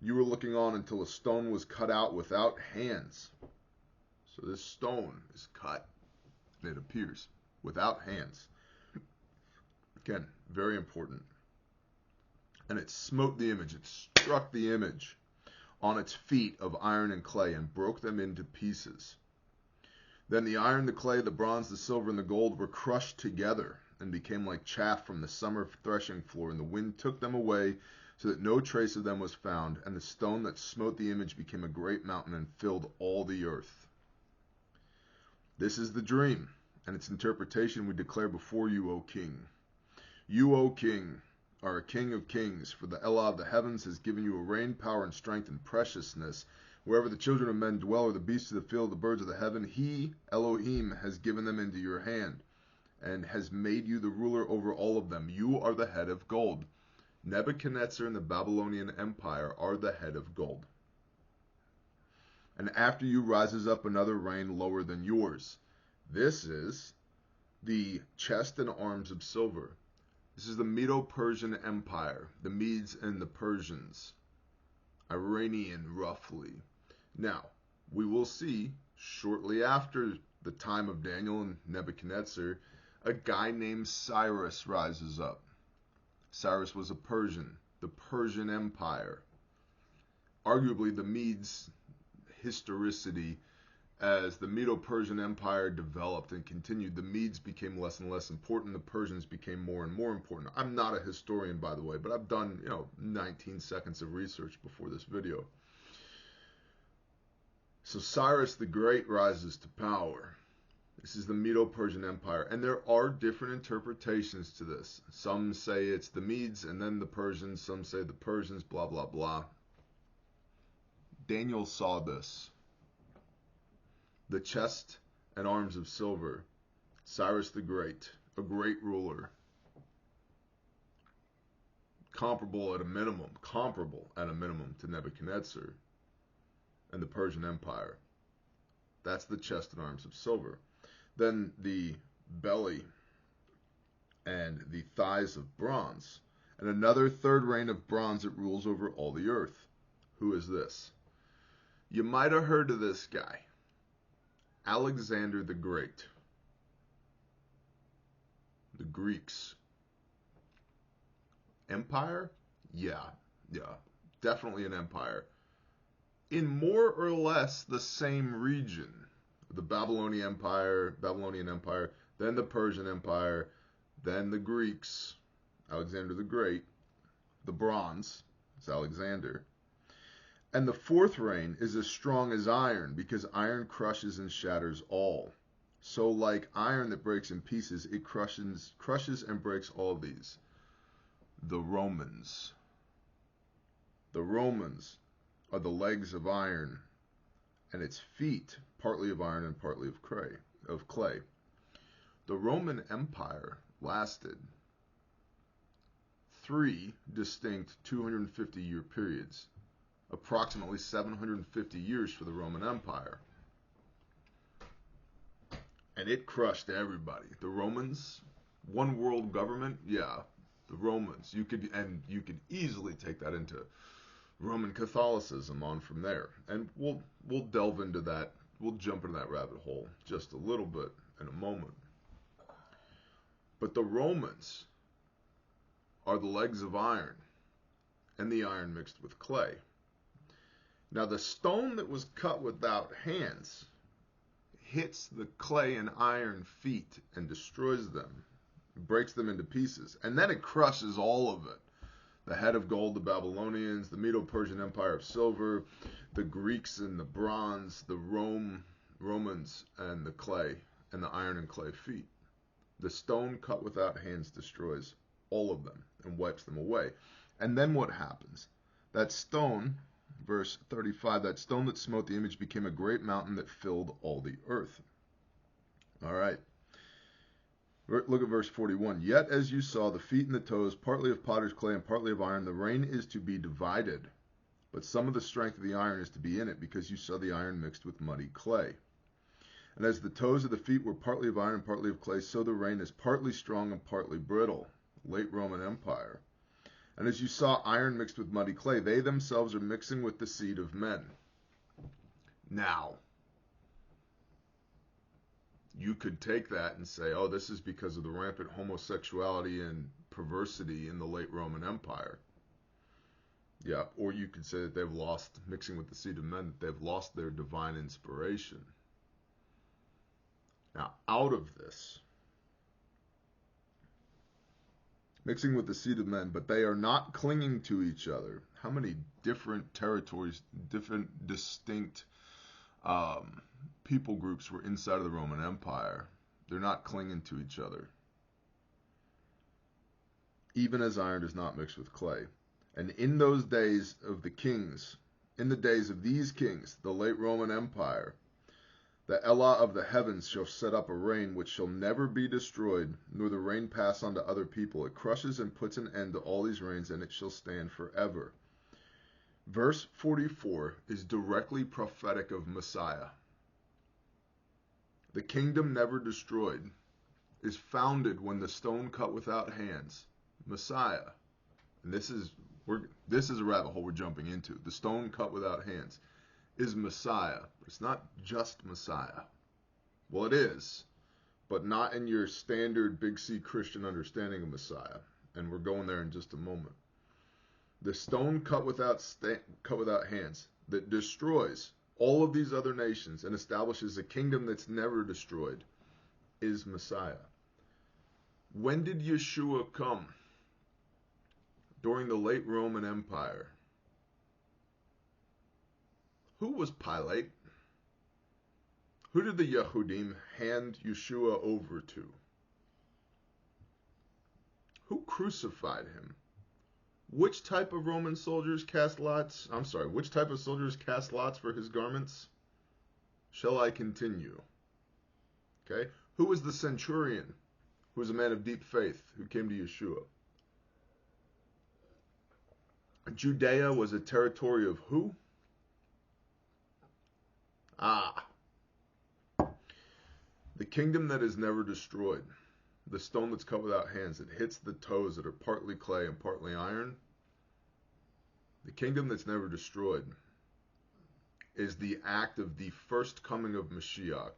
You were looking on until a stone was cut out without hands. So this stone is cut, and it appears without hands. Again, very important. And it smote the image, it struck the image on its feet of iron and clay and broke them into pieces. Then the iron, the clay, the bronze, the silver, and the gold were crushed together and became like chaff from the summer threshing floor, and the wind took them away so that no trace of them was found, and the stone that smote the image became a great mountain and filled all the earth. This is the dream, and its interpretation we declare before you, O king. You, O king, are a king of kings, for the Elah of the heavens has given you a reign, power, and strength, and preciousness. Wherever the children of men dwell, or the beasts of the field, the birds of the heaven, he, Elohim, has given them into your hand, and has made you the ruler over all of them. You are the head of gold. Nebuchadnezzar and the Babylonian Empire are the head of gold. And after you rises up another reign lower than yours. This is the chest and arms of silver. This is the Medo-Persian Empire, the Medes and the Persians, Iranian roughly. Now, we will see shortly after the time of Daniel and Nebuchadnezzar, a guy named Cyrus rises up. Cyrus was a Persian, the Persian Empire. Arguably the Medes' historicity, as the Medo-Persian Empire developed and continued, the Medes became less and less important. The Persians became more and more important. I'm not a historian, by the way, but I've done 19 seconds of research before this video. So Cyrus the Great rises to power. This is the Medo-Persian Empire, and there are different interpretations to this. Some say it's the Medes and then the Persians. Some say the Persians, blah, blah, blah. Daniel saw this. The chest and arms of silver. Cyrus the Great, a great ruler. Comparable at a minimum to Nebuchadnezzar and the Persian Empire. That's the chest and arms of silver. Then the belly and the thighs of bronze, and another third reign of bronze that rules over all the earth. Who is this? You might have heard of this guy, Alexander the Great. The Greeks. Empire? Yeah, definitely an empire. In more or less the same region. The Babylonian Empire, then the Persian Empire, then the Greeks, Alexander the Great, the bronze, it's Alexander. And the fourth reign is as strong as iron, because iron crushes and shatters all. So like iron that breaks in pieces, it crushes and breaks all of these. The Romans. The Romans are the legs of iron, and its feet partly of iron and partly of clay. The Roman Empire lasted 3 distinct 250-year periods, approximately 750 years for the Roman Empire. And it crushed everybody. The Romans, one world government, yeah, the Romans. You could easily take that into Roman Catholicism on from there. And we'll delve into that. We'll jump into that rabbit hole just a little bit in a moment. But the Romans are the legs of iron, and the iron mixed with clay. Now the stone that was cut without hands hits the clay and iron feet and destroys them, breaks them into pieces, and then it crushes all of it. The head of gold, the Babylonians, the Medo-Persian Empire of silver, the Greeks and the bronze, the Romans and the clay, and the iron and clay feet. The stone cut without hands destroys all of them and wipes them away. And then what happens? That stone, verse 35, that stone that smote the image became a great mountain that filled all the earth. All right. Look at verse 41. Yet as you saw the feet and the toes, partly of potter's clay and partly of iron, the rain is to be divided. But some of the strength of the iron is to be in it, because you saw the iron mixed with muddy clay. And as the toes of the feet were partly of iron and partly of clay, so the rain is partly strong and partly brittle. Late Roman Empire. And as you saw iron mixed with muddy clay, they themselves are mixing with the seed of men. Now, you could take that and say, oh, this is because of the rampant homosexuality and perversity in the late Roman Empire. Yeah, or you could say that they've lost, mixing with the seed of men, that they've lost their divine inspiration. Now, out of this, mixing with the seed of men, but they are not clinging to each other. How many different territories, different distinct people groups were inside of the Roman Empire? They're not clinging to each other. Even as iron does not mix with clay. And in those days of the kings, in the days of these kings, the late Roman Empire, the Elah of the heavens shall set up a rain which shall never be destroyed, nor the rain pass on to other people. It crushes and puts an end to all these rains, and it shall stand forever. Verse 44 is directly prophetic of Messiah. The kingdom never destroyed is founded when the stone cut without hands, Messiah. And this is a rabbit hole we're jumping into. The stone cut without hands is Messiah. It's not just Messiah. Well, it is, but not in your standard Big C Christian understanding of Messiah. And we're going there in just a moment. The stone cut without hands that destroys all of these other nations and establishes a kingdom that's never destroyed is Messiah. When did Yeshua come? During the late Roman Empire. Who was Pilate? Who did the Yehudim hand Yeshua over to? Who crucified him? Which type of Roman soldiers cast lots? Which type of soldiers cast lots for his garments? Shall I continue? Okay. Who was the centurion? Who was a man of deep faith who came to Yeshua? Judea was a territory of who? The kingdom that is never destroyed. The stone that's cut without hands, that hits the toes that are partly clay and partly iron. The kingdom that's never destroyed is the act of the first coming of Mashiach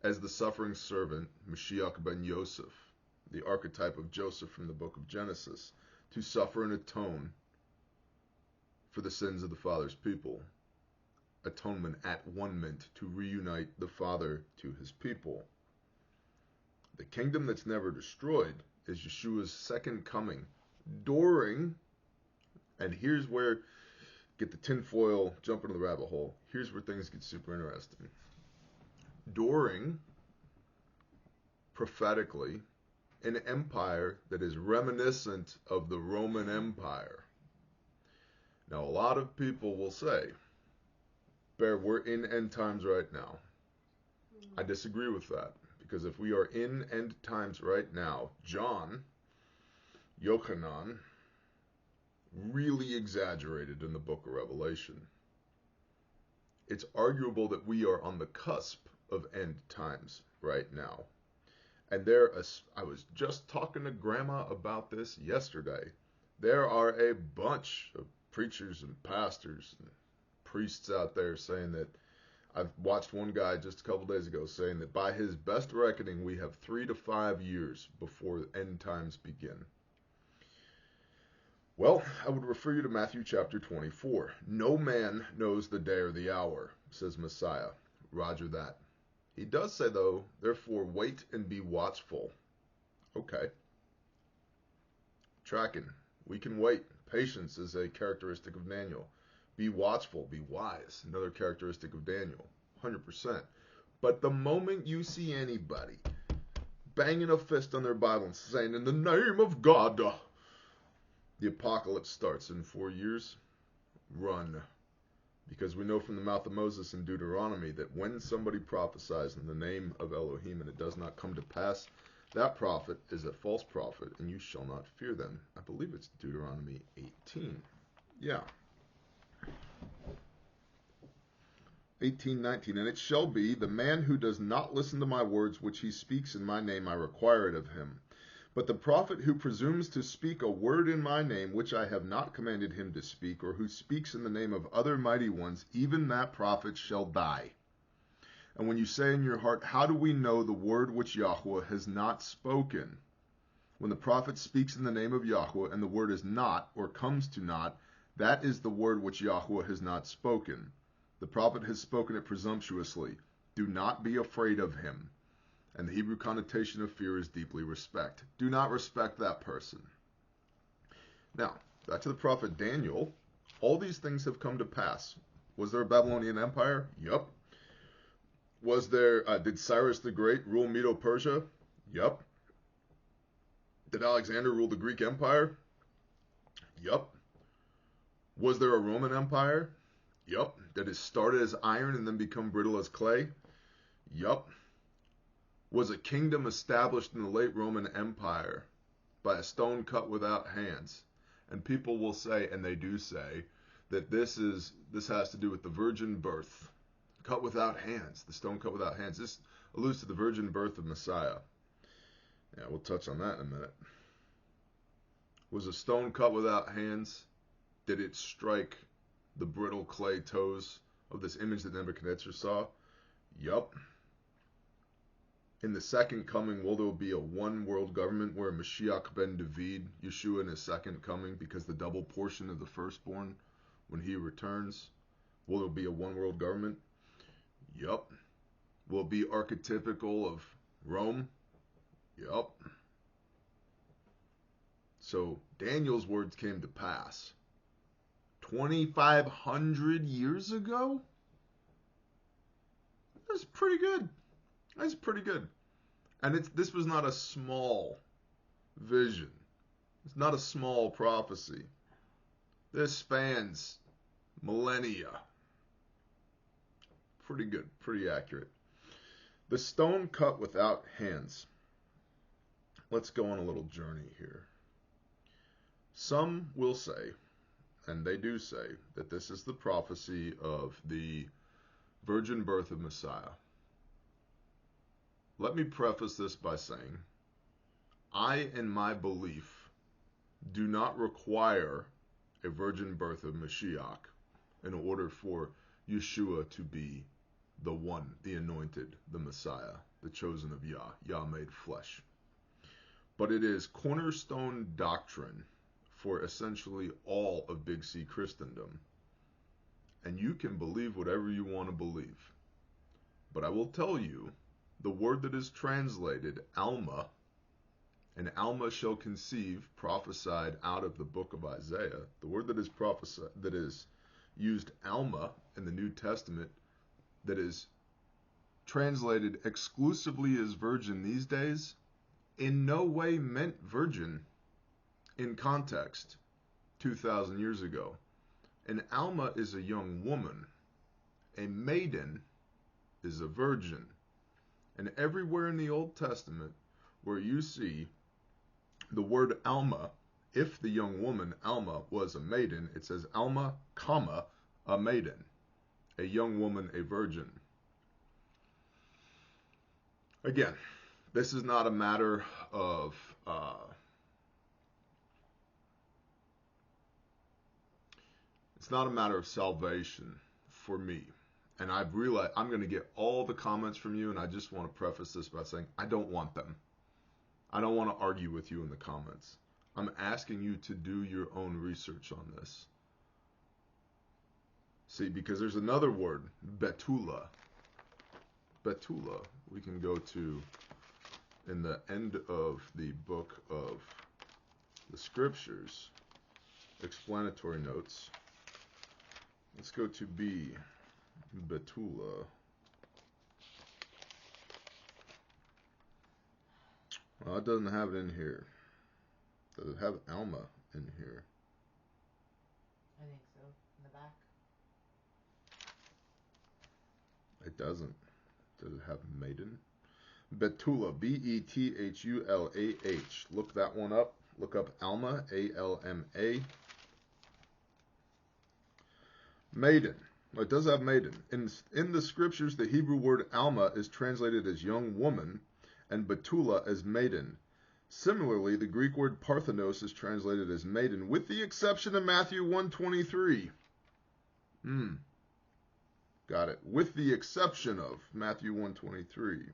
as the suffering servant, Mashiach ben Yosef, the archetype of Joseph from the book of Genesis, to suffer and atone for the sins of the Father's people. Atonement, at one-ment, to reunite the Father to his people. The kingdom that's never destroyed is Yeshua's second coming during, and here's where, get the tinfoil, jump into the rabbit hole, here's where things get super interesting. During, prophetically, an empire that is reminiscent of the Roman Empire. Now, a lot of people will say, Bear, we're in end times right now. I disagree with that, because if we are in end times right now, John, Yochanan, really exaggerated in the book of Revelation. It's arguable that we are on the cusp of end times right now. And I was just talking to Grandma about this yesterday. There are a bunch of preachers and pastors and priests out there saying that, I've watched one guy just a couple days ago saying that by his best reckoning, we have 3 to 5 years before end times begin. Well, I would refer you to Matthew chapter 24. No man knows the day or the hour, says Messiah. Roger that. He does say, though, therefore wait and be watchful. Okay. Tracking. We can wait. Patience is a characteristic of Daniel. Be watchful, be wise. Another characteristic of Daniel. 100%. But the moment you see anybody banging a fist on their Bible and saying, in the name of God, the apocalypse starts in 4 years, run. Because we know from the mouth of Moses in Deuteronomy that when somebody prophesies in the name of Elohim and it does not come to pass, that prophet is a false prophet, and you shall not fear them. I believe it's Deuteronomy 18. Yeah. 18:19. And it shall be, the man who does not listen to my words which he speaks in my name, I require it of him. But the prophet who presumes to speak a word in my name, which I have not commanded him to speak, or who speaks in the name of other mighty ones, even that prophet shall die. And when you say in your heart, how do we know the word which Yahweh has not spoken? When the prophet speaks in the name of Yahweh, and the word is not, or comes to naught, that is the word which Yahweh has not spoken. The prophet has spoken it presumptuously. Do not be afraid of him. And the Hebrew connotation of fear is deeply respect. Do not respect that person. Now, back to the prophet Daniel. All these things have come to pass. Was there a Babylonian Empire? Yup. Was there, did Cyrus the Great rule Medo-Persia? Yup. Did Alexander rule the Greek Empire? Yup. Was there a Roman Empire? Yup. Did it start as iron and then become brittle as clay? Yup. Was a kingdom established in the late Roman Empire by a stone cut without hands? And people will say, and they do say, that this has to do with the virgin birth. Cut without hands, the stone cut without hands. This alludes to the virgin birth of Messiah. Yeah, we'll touch on that in a minute. Was a stone cut without hands? Did it strike the brittle clay toes of this image that Nebuchadnezzar saw? Yup. In the second coming, will there be a one world government where Mashiach ben David, Yeshua in his second coming, because the double portion of the firstborn, when he returns, will there be a one world government? Yup. Will it be archetypical of Rome? Yup. So Daniel's words came to pass 2,500 years ago? That's pretty good. That's pretty good. And this was not a small vision. It's not a small prophecy. This spans millennia. Pretty good, pretty accurate. The stone cut without hands. Let's go on a little journey here. Some will say, and they do say, that this is the prophecy of the virgin birth of Messiah. Let me preface this by saying, I, in my belief, do not require a virgin birth of Mashiach in order for Yeshua to be the one, the anointed, the Messiah, the chosen of Yah, Yah made flesh. But it is cornerstone doctrine for essentially all of Big C Christendom. And you can believe whatever you want to believe. But I will tell you, the word that is translated Alma, and Alma shall conceive, prophesied out of the book of Isaiah, the word that is prophesied, that is used Alma in the New Testament, that is translated exclusively as virgin these days, in no way meant virgin in context 2,000 years ago. An Alma is a young woman. A maiden is a virgin. And everywhere in the Old Testament where you see the word Alma, if the young woman, Alma, was a maiden, it says Alma, comma, a maiden. A young woman, a virgin. Again, this is not a matter of it's not a matter of salvation for me. And I've realized I'm going to get all the comments from you, and I just want to preface this by saying I don't want them. I don't want to argue with you in the comments. I'm asking you to do your own research on this. See, because there's another word, betula. Betula, we can go to in the end of the book of the scriptures, explanatory notes. Let's go to B, betula. Well, it doesn't have it in here. Does it have Alma in here? I think so. in the back? It doesn't. Does it have maiden? Betula, B-E-T-H-U-L-A-H. Look that one up. Look up Alma, A-L-M-A. Maiden. It does have maiden. In the scriptures, the Hebrew word Alma is translated as young woman and Betula as maiden. Similarly, the Greek word Parthenos is translated as maiden, with the exception of Matthew 1:23. Got it. With the exception of Matthew 1:23.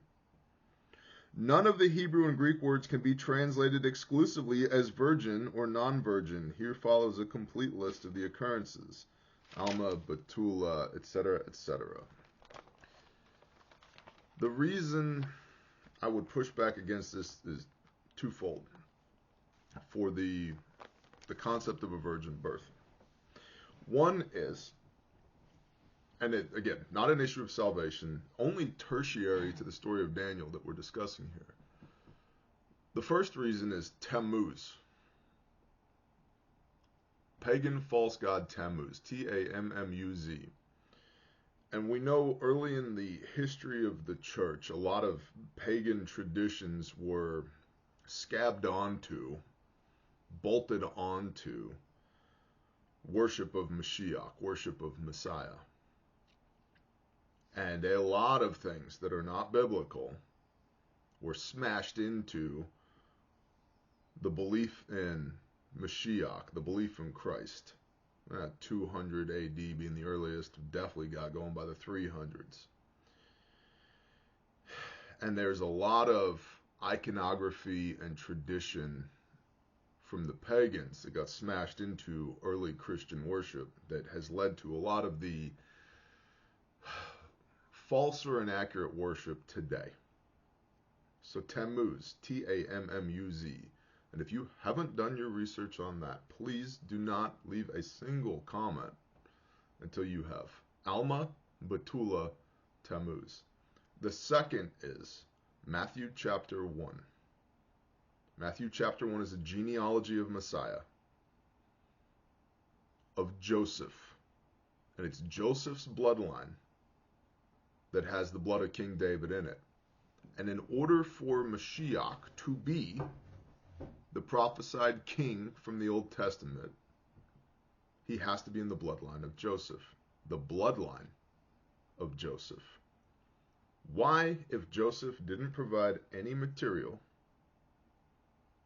None of the Hebrew and Greek words can be translated exclusively as virgin or non-virgin. Here follows a complete list of the occurrences. Alma, Betula, etc., etc. The reason I would push back against this is twofold for the concept of a virgin birth. One is, and it, again, not an issue of salvation, only tertiary to the story of Daniel that we're discussing here. The first reason is Tammuz. Pagan false god Tammuz, T-A-M-M-U-Z. And we know early in the history of the church, a lot of pagan traditions were scabbed onto, bolted onto worship of Mashiach, worship of Messiah. And a lot of things that are not biblical were smashed into the belief in Mashiach, the belief in Christ. 200 AD being the earliest, definitely got going by the 300s. And there's a lot of iconography and tradition from the pagans that got smashed into early Christian worship that has led to a lot of the false or inaccurate worship today. So Tammuz, T-A-M-M-U-Z. And if you haven't done your research on that, please do not leave a single comment until you have. Alma, Betula, Tammuz. The second is Matthew chapter 1. Matthew chapter 1 is a genealogy of Messiah, of Joseph. And it's Joseph's bloodline that has the blood of King David in it. And in order for Mashiach to be the prophesied king from the Old Testament, he has to be in the bloodline of Joseph. The bloodline of Joseph. Why, if Joseph didn't provide any material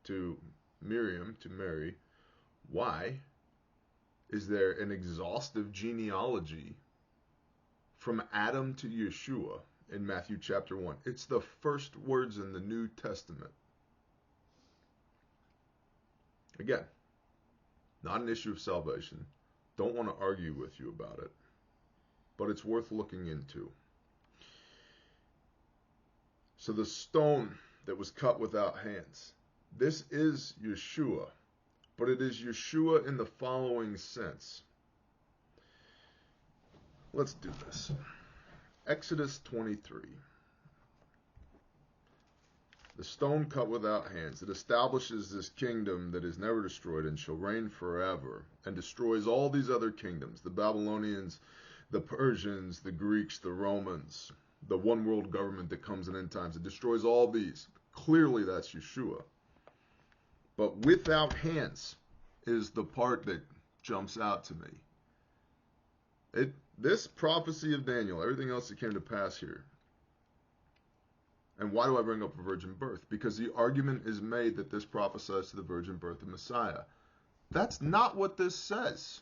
to Miriam, to Mary, why is there an exhaustive genealogy from Adam to Yeshua in Matthew chapter 1? It's the first words in the New Testament. Again, not an issue of salvation. Don't want to argue with you about it, but it's worth looking into. So the stone that was cut without hands, this is Yeshua, but it is Yeshua in the following sense. Let's do this. Exodus 23. The stone cut without hands. It establishes this kingdom that is never destroyed and shall reign forever, and destroys all these other kingdoms, the Babylonians, the Persians, the Greeks, the Romans, the one world government that comes in end times. It destroys all these. Clearly that's Yeshua. But without hands is the part that jumps out to me. This prophecy of Daniel, everything else that came to pass here. And why do I bring up a virgin birth? Because the argument is made that this prophesies to the virgin birth of Messiah. That's not what this says.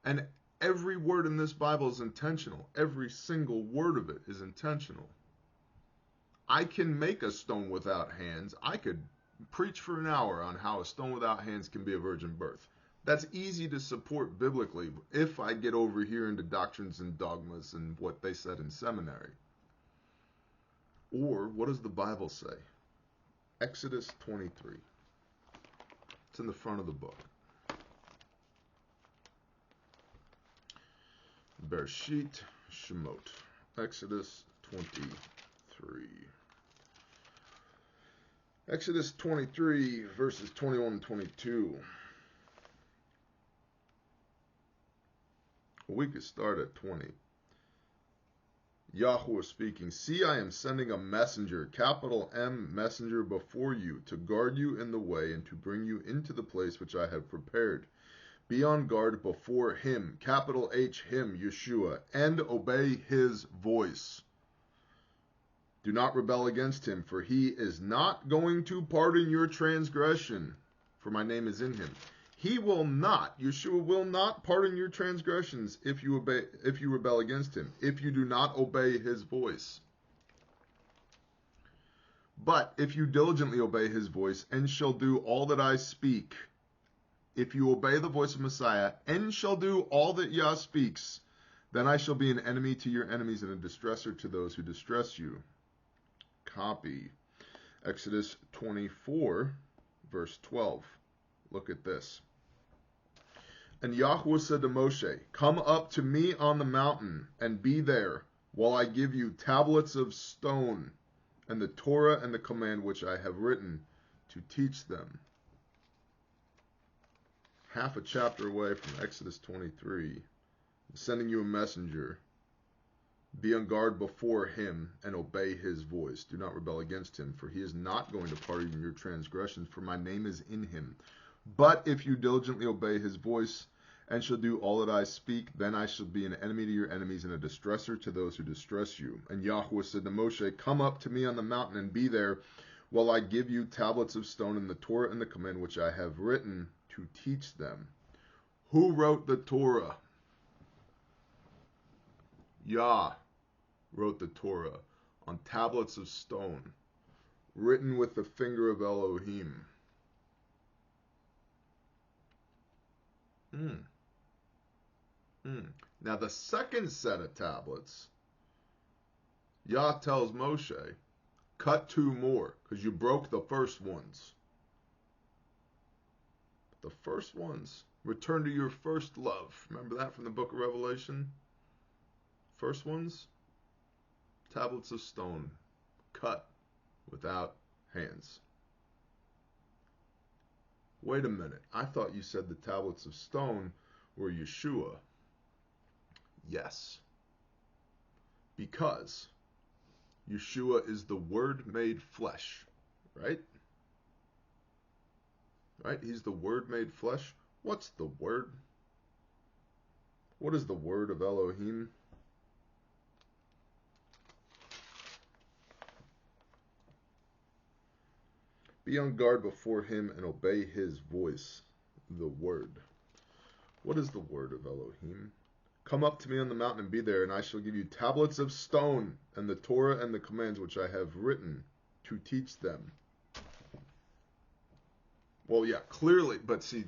And every word in this Bible is intentional. Every single word of it is intentional. I can make a stone without hands. I could preach for an hour on how a stone without hands can be a virgin birth. That's easy to support biblically if I get over here into doctrines and dogmas and what they said in seminary. Or, what does the Bible say? Exodus 23. It's in the front of the book. Bereshit Shemot. Exodus 23. Exodus 23, verses 21 and 22. We could start at 20. Yahweh speaking, see, I am sending a messenger, capital M, messenger before you, to guard you in the way and to bring you into the place which I have prepared. Be on guard before him, capital H, him, Yeshua, and obey his voice. Do not rebel against him, for he is not going to pardon your transgression, for my name is in him. He will not, Yeshua will not pardon your transgressions if you rebel against him, if you do not obey his voice. But if you diligently obey his voice and shall do all that I speak, if you obey the voice of Messiah and shall do all that Yah speaks, then I shall be an enemy to your enemies and a distresser to those who distress you. Copy. Exodus 24, verse 12. Look at this. And Yahweh said to Moshe, come up to me on the mountain and be there, while I give you tablets of stone and the Torah and the command which I have written, to teach them. Half a chapter away from Exodus 23. I'm sending you a messenger. Be on guard before him and obey his voice. Do not rebel against him, for he is not going to pardon your transgressions, for my name is in him. But if you diligently obey his voice and shall do all that I speak, then I shall be an enemy to your enemies and a distresser to those who distress you. And Yahweh said to Moshe, come up to me on the mountain and be there, while I give you tablets of stone and the Torah and the command which I have written, to teach them. Who wrote the Torah? Yah wrote the Torah on tablets of stone, written with the finger of Elohim. Now the second set of tablets, Yah tells Moshe, cut 2 more, because you broke the first ones. The first ones, return to your first love. Remember that from the book of Revelation? First ones, tablets of stone, cut without hands. Wait a minute, I thought you said the tablets of stone were Yeshua. Yes, because Yeshua is the Word made flesh, right? Right? He's the Word made flesh. What's the Word? What is the Word of Elohim? Be on guard before him and obey his voice, the Word. What is the Word of Elohim? Come up to me on the mountain and be there, and I shall give you tablets of stone and the Torah and the commands which I have written, to teach them. Well, yeah, clearly, but see,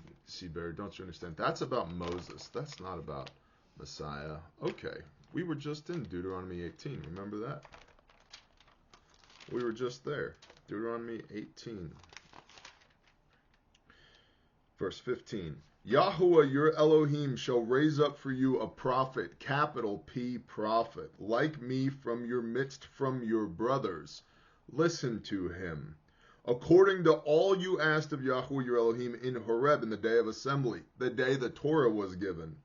Barry, don't you understand? That's about Moses. That's not about Messiah. Okay, we were just in Deuteronomy 18. Remember that? We were just there. Deuteronomy 18. Verse 15. Yahuwah your Elohim shall raise up for you a prophet, capital P, prophet, like me from your midst, from your brothers. Listen to him. According to all you asked of Yahuwah your Elohim in Horeb in the day of assembly, the day the Torah was given,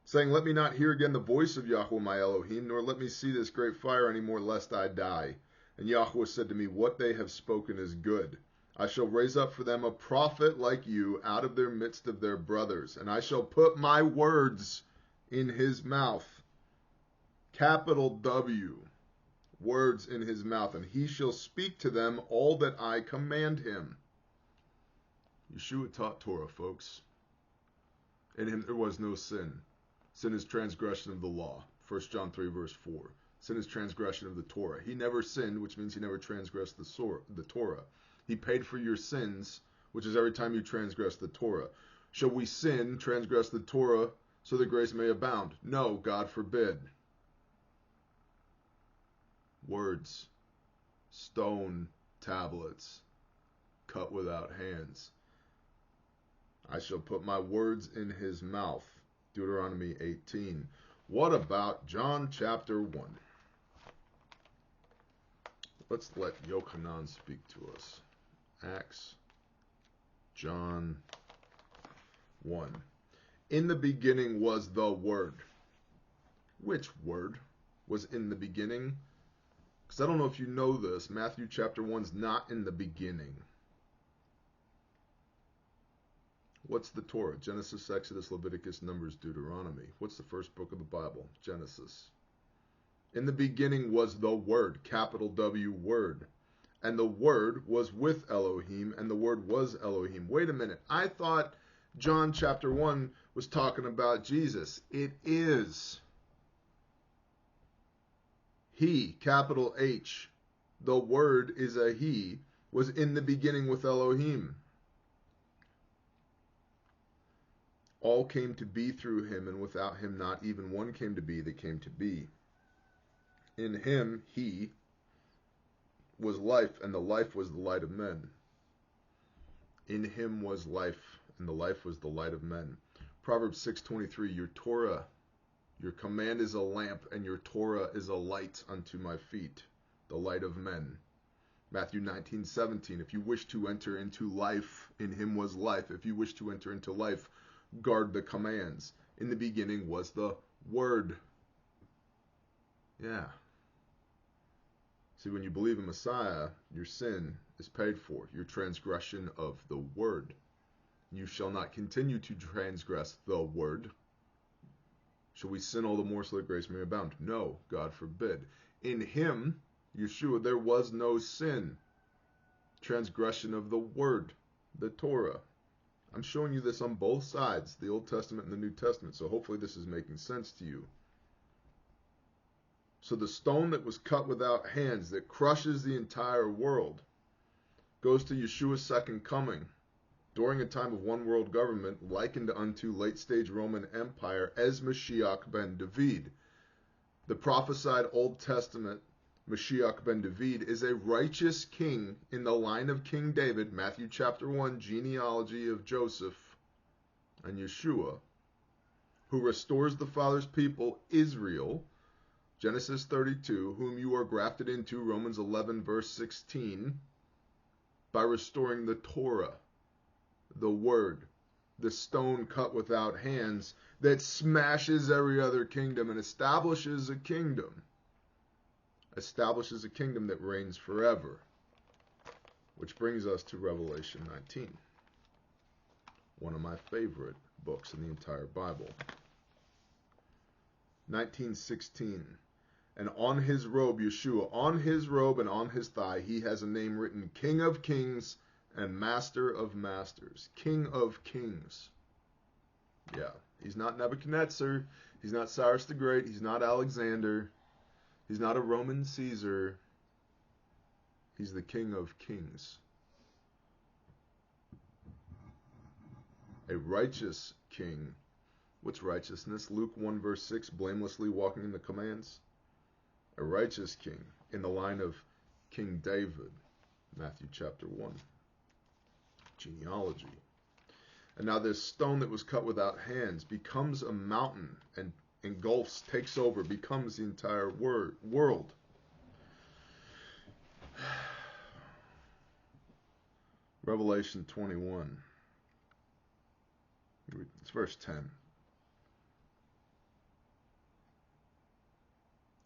saying, let me not hear again the voice of Yahuwah my Elohim, nor let me see this great fire any more, lest I die. And Yahuwah said to me, what they have spoken is good. I shall raise up for them a prophet like you out of their midst of their brothers, and I shall put my words in his mouth. Capital W. Words in his mouth, and he shall speak to them all that I command him. Yeshua taught Torah, folks. In him there was no sin. Sin is transgression of the law. 1 John 3, verse 4. Sin is transgression of the Torah. He never sinned, which means he never transgressed the Torah. He paid for your sins, which is every time you transgress the Torah. Shall we sin, transgress the Torah, so that grace may abound? No, God forbid. Words, stone tablets, cut without hands. I shall put my words in his mouth. Deuteronomy 18. What about John chapter 1? Let's let Yochanan speak to us. Acts, John 1. In the beginning was the Word. Which word was in the beginning? Because I don't know if you know this, Matthew chapter 1's not in the beginning. What's the Torah? Genesis, Exodus, Leviticus, Numbers, Deuteronomy. What's the first book of the Bible? Genesis. In the beginning was the Word, capital W, Word. And the Word was with Elohim, and the Word was Elohim. Wait a minute. I thought John chapter 1 was talking about Jesus. It is. He, capital H, the Word is a He, was in the beginning with Elohim. All came to be through him, and without him not even one came to be that came to be. In him, he, was life, and the life was the light of men. In him was life, and the life was the light of men. Proverbs 6:23, your Torah, your command is a lamp, and your Torah is a light unto my feet, the light of men. Matthew 19:17, if you wish to enter into life, in him was life. If you wish to enter into life, guard the commands. In the beginning was the Word. Yeah. See, when you believe in Messiah, your sin is paid for, your transgression of the Word. You shall not continue to transgress the Word. Shall we sin all the more so that grace may abound? No, God forbid. In him, Yeshua, there was no sin. Transgression of the Word, the Torah. I'm showing you this on both sides, the Old Testament and the New Testament, so hopefully this is making sense to you. So the stone that was cut without hands, that crushes the entire world, goes to Yeshua's second coming, during a time of one world government, likened unto late-stage Roman Empire as Mashiach ben David. The prophesied Old Testament Mashiach ben David is a righteous king in the line of King David, Matthew chapter 1, genealogy of Joseph and Yeshua, who restores the father's people, Israel, Genesis 32, whom you are grafted into, Romans 11, verse 16, by restoring the Torah, the Word, the stone cut without hands that smashes every other kingdom and establishes a kingdom that reigns forever. Which brings us to Revelation 19, one of my favorite books in the entire Bible. 19:16, and on his robe, Yeshua, on his robe and on his thigh, he has a name written, King of Kings and Master of Masters. King of Kings. Yeah, he's not Nebuchadnezzar, he's not Cyrus the Great, he's not Alexander, he's not a Roman Caesar. He's the King of Kings. A righteous king. What's righteousness? Luke 1 verse 6, blamelessly walking in the commands. A righteous king in the line of King David. Matthew chapter 1. Genealogy. And now this stone that was cut without hands becomes a mountain and engulfs, takes over, becomes the entire world. Revelation 21. It's verse 10.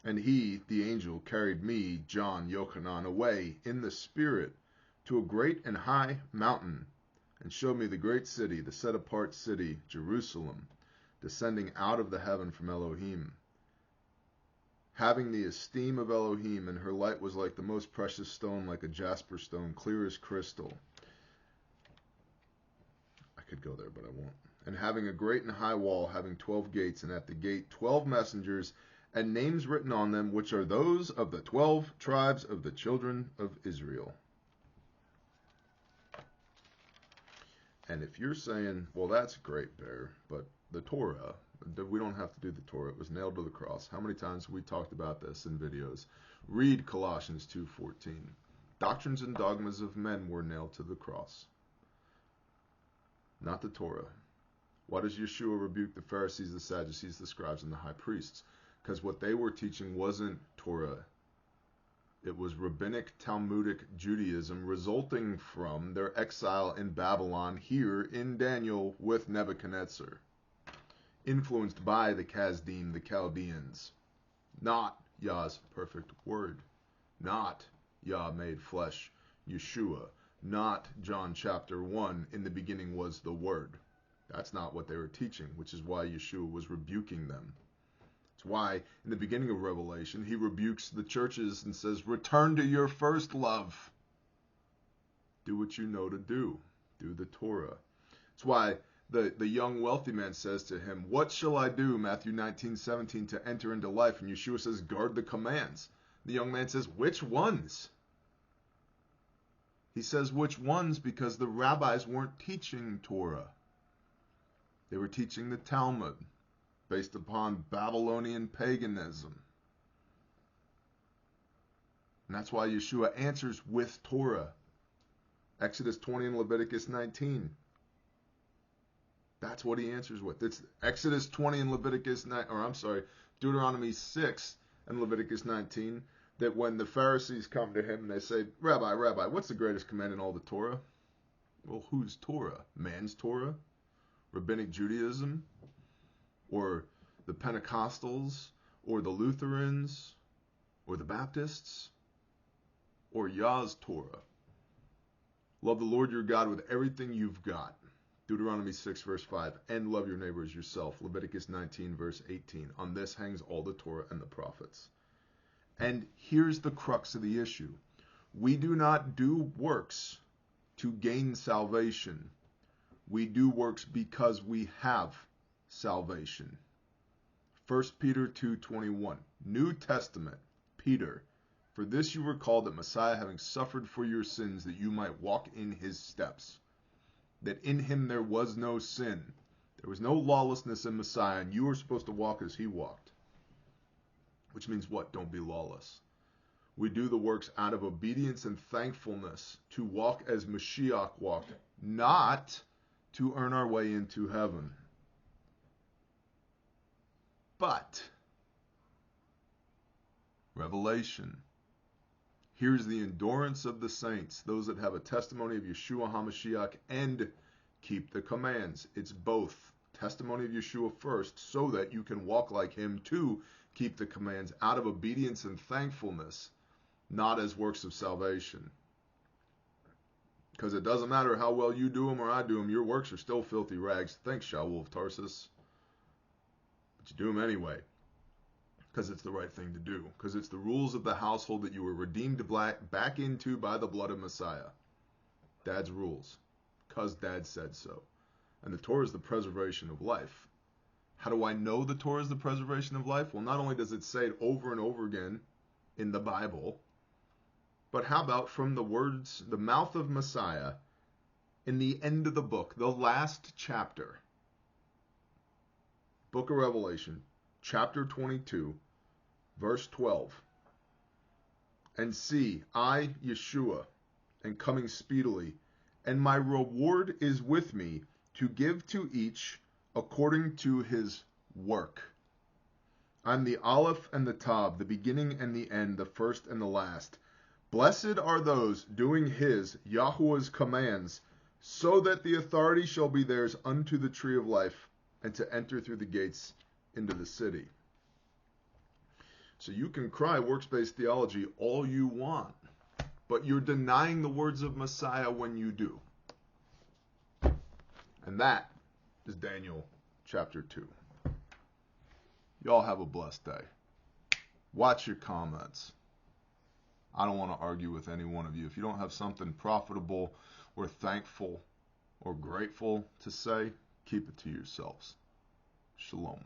And he, the angel, carried me, John, Yochanan, away in the Spirit to a great and high mountain, and showed me the great city, the set-apart city, Jerusalem, descending out of the heaven from Elohim, having the esteem of Elohim, and her light was like the most precious stone, like a jasper stone, clear as crystal. I could go there, but I won't. And having a great and high wall, having 12 gates, and at the gate 12 messengers, and names written on them, which are those of the 12 tribes of the children of Israel. And if you're saying, well, that's great, Bear, but the Torah, we don't have to do the Torah. It was nailed to the cross. How many times have we talked about this in videos? Read Colossians 2:14. Doctrines and dogmas of men were nailed to the cross, not the Torah. Why does Yeshua rebuke the Pharisees, the Sadducees, the scribes, and the high priests? Because what they were teaching wasn't Torah. It was rabbinic Talmudic Judaism resulting from their exile in Babylon here in Daniel with Nebuchadnezzar. influenced by the Kasdim, the Chaldeans. Not Yah's perfect word. Not Yah made flesh, Yeshua. Not John chapter 1, in the beginning was the Word. That's not what they were teaching, which is why Yeshua was rebuking them. It's why in the beginning of Revelation, he rebukes the churches and says, return to your first love. Do what you know to do. Do the Torah. It's why the young wealthy man says to him, what shall I do, Matthew 19:17, to enter into life? And Yeshua says, guard the commands. The young man says, which ones? He says, which ones? Because the rabbis weren't teaching Torah. They were teaching the Talmud, based upon Babylonian paganism. And that's why Yeshua answers with Torah. Exodus 20 and Leviticus 19. That's what he answers with. It's Exodus 20 and Leviticus 9, Deuteronomy 6 and Leviticus 19, that when the Pharisees come to him and they say, Rabbi, what's the greatest command in all the Torah? Well, whose Torah? Man's Torah? Rabbinic Judaism? Or the Pentecostals? Or the Lutherans? Or the Baptists? Or Yah's Torah? Love the Lord your God with everything you've got. Deuteronomy 6 verse 5. And love your neighbor as yourself. Leviticus 19 verse 18. On this hangs all the Torah and the prophets. And here's the crux of the issue. We do not do works to gain salvation. We do works because we have salvation. 1 Peter 2:21. New Testament, Peter. For this you were called, that Messiah, having suffered for your sins, that you might walk in his steps. That in him there was no sin. There was no lawlessness in Messiah, and you were supposed to walk as he walked. Which means what? Don't be lawless. We do the works out of obedience and thankfulness to walk as Mashiach walked, not to earn our way into heaven. But, Revelation. Here's the endurance of the saints, those that have a testimony of Yeshua HaMashiach and keep the commands. It's both. Testimony of Yeshua first, so that you can walk like him to keep the commands out of obedience and thankfulness, not as works of salvation. Because it doesn't matter how well you do them or I do them, your works are still filthy rags. Thanks, Shaul of Tarsus. But you do them anyway. Because it's the right thing to do. Because it's the rules of the household that you were redeemed back into by the blood of Messiah. Dad's rules. Because Dad said so. And the Torah is the preservation of life. How do I know the Torah is the preservation of life? Well, not only does it say it over and over again in the Bible, but how about from the words, the mouth of Messiah, in the end of the book, the last chapter, Book of Revelation, chapter 22, verse 12. And see, I, Yeshua, am coming speedily, and my reward is with me to give to each according to his work. I'm the Aleph and the Tav, the beginning and the end, the first and the last. Blessed are those doing his, Yahuwah's commands, so that the authority shall be theirs unto the tree of life, and to enter through the gates into the city. So you can cry works-based theology all you want, but you're denying the words of Messiah when you do. And that is Daniel chapter 2. Y'all have a blessed day. Watch your comments. I don't want to argue with any one of you. If you don't have something profitable or thankful or grateful to say, keep it to yourselves. Shalom.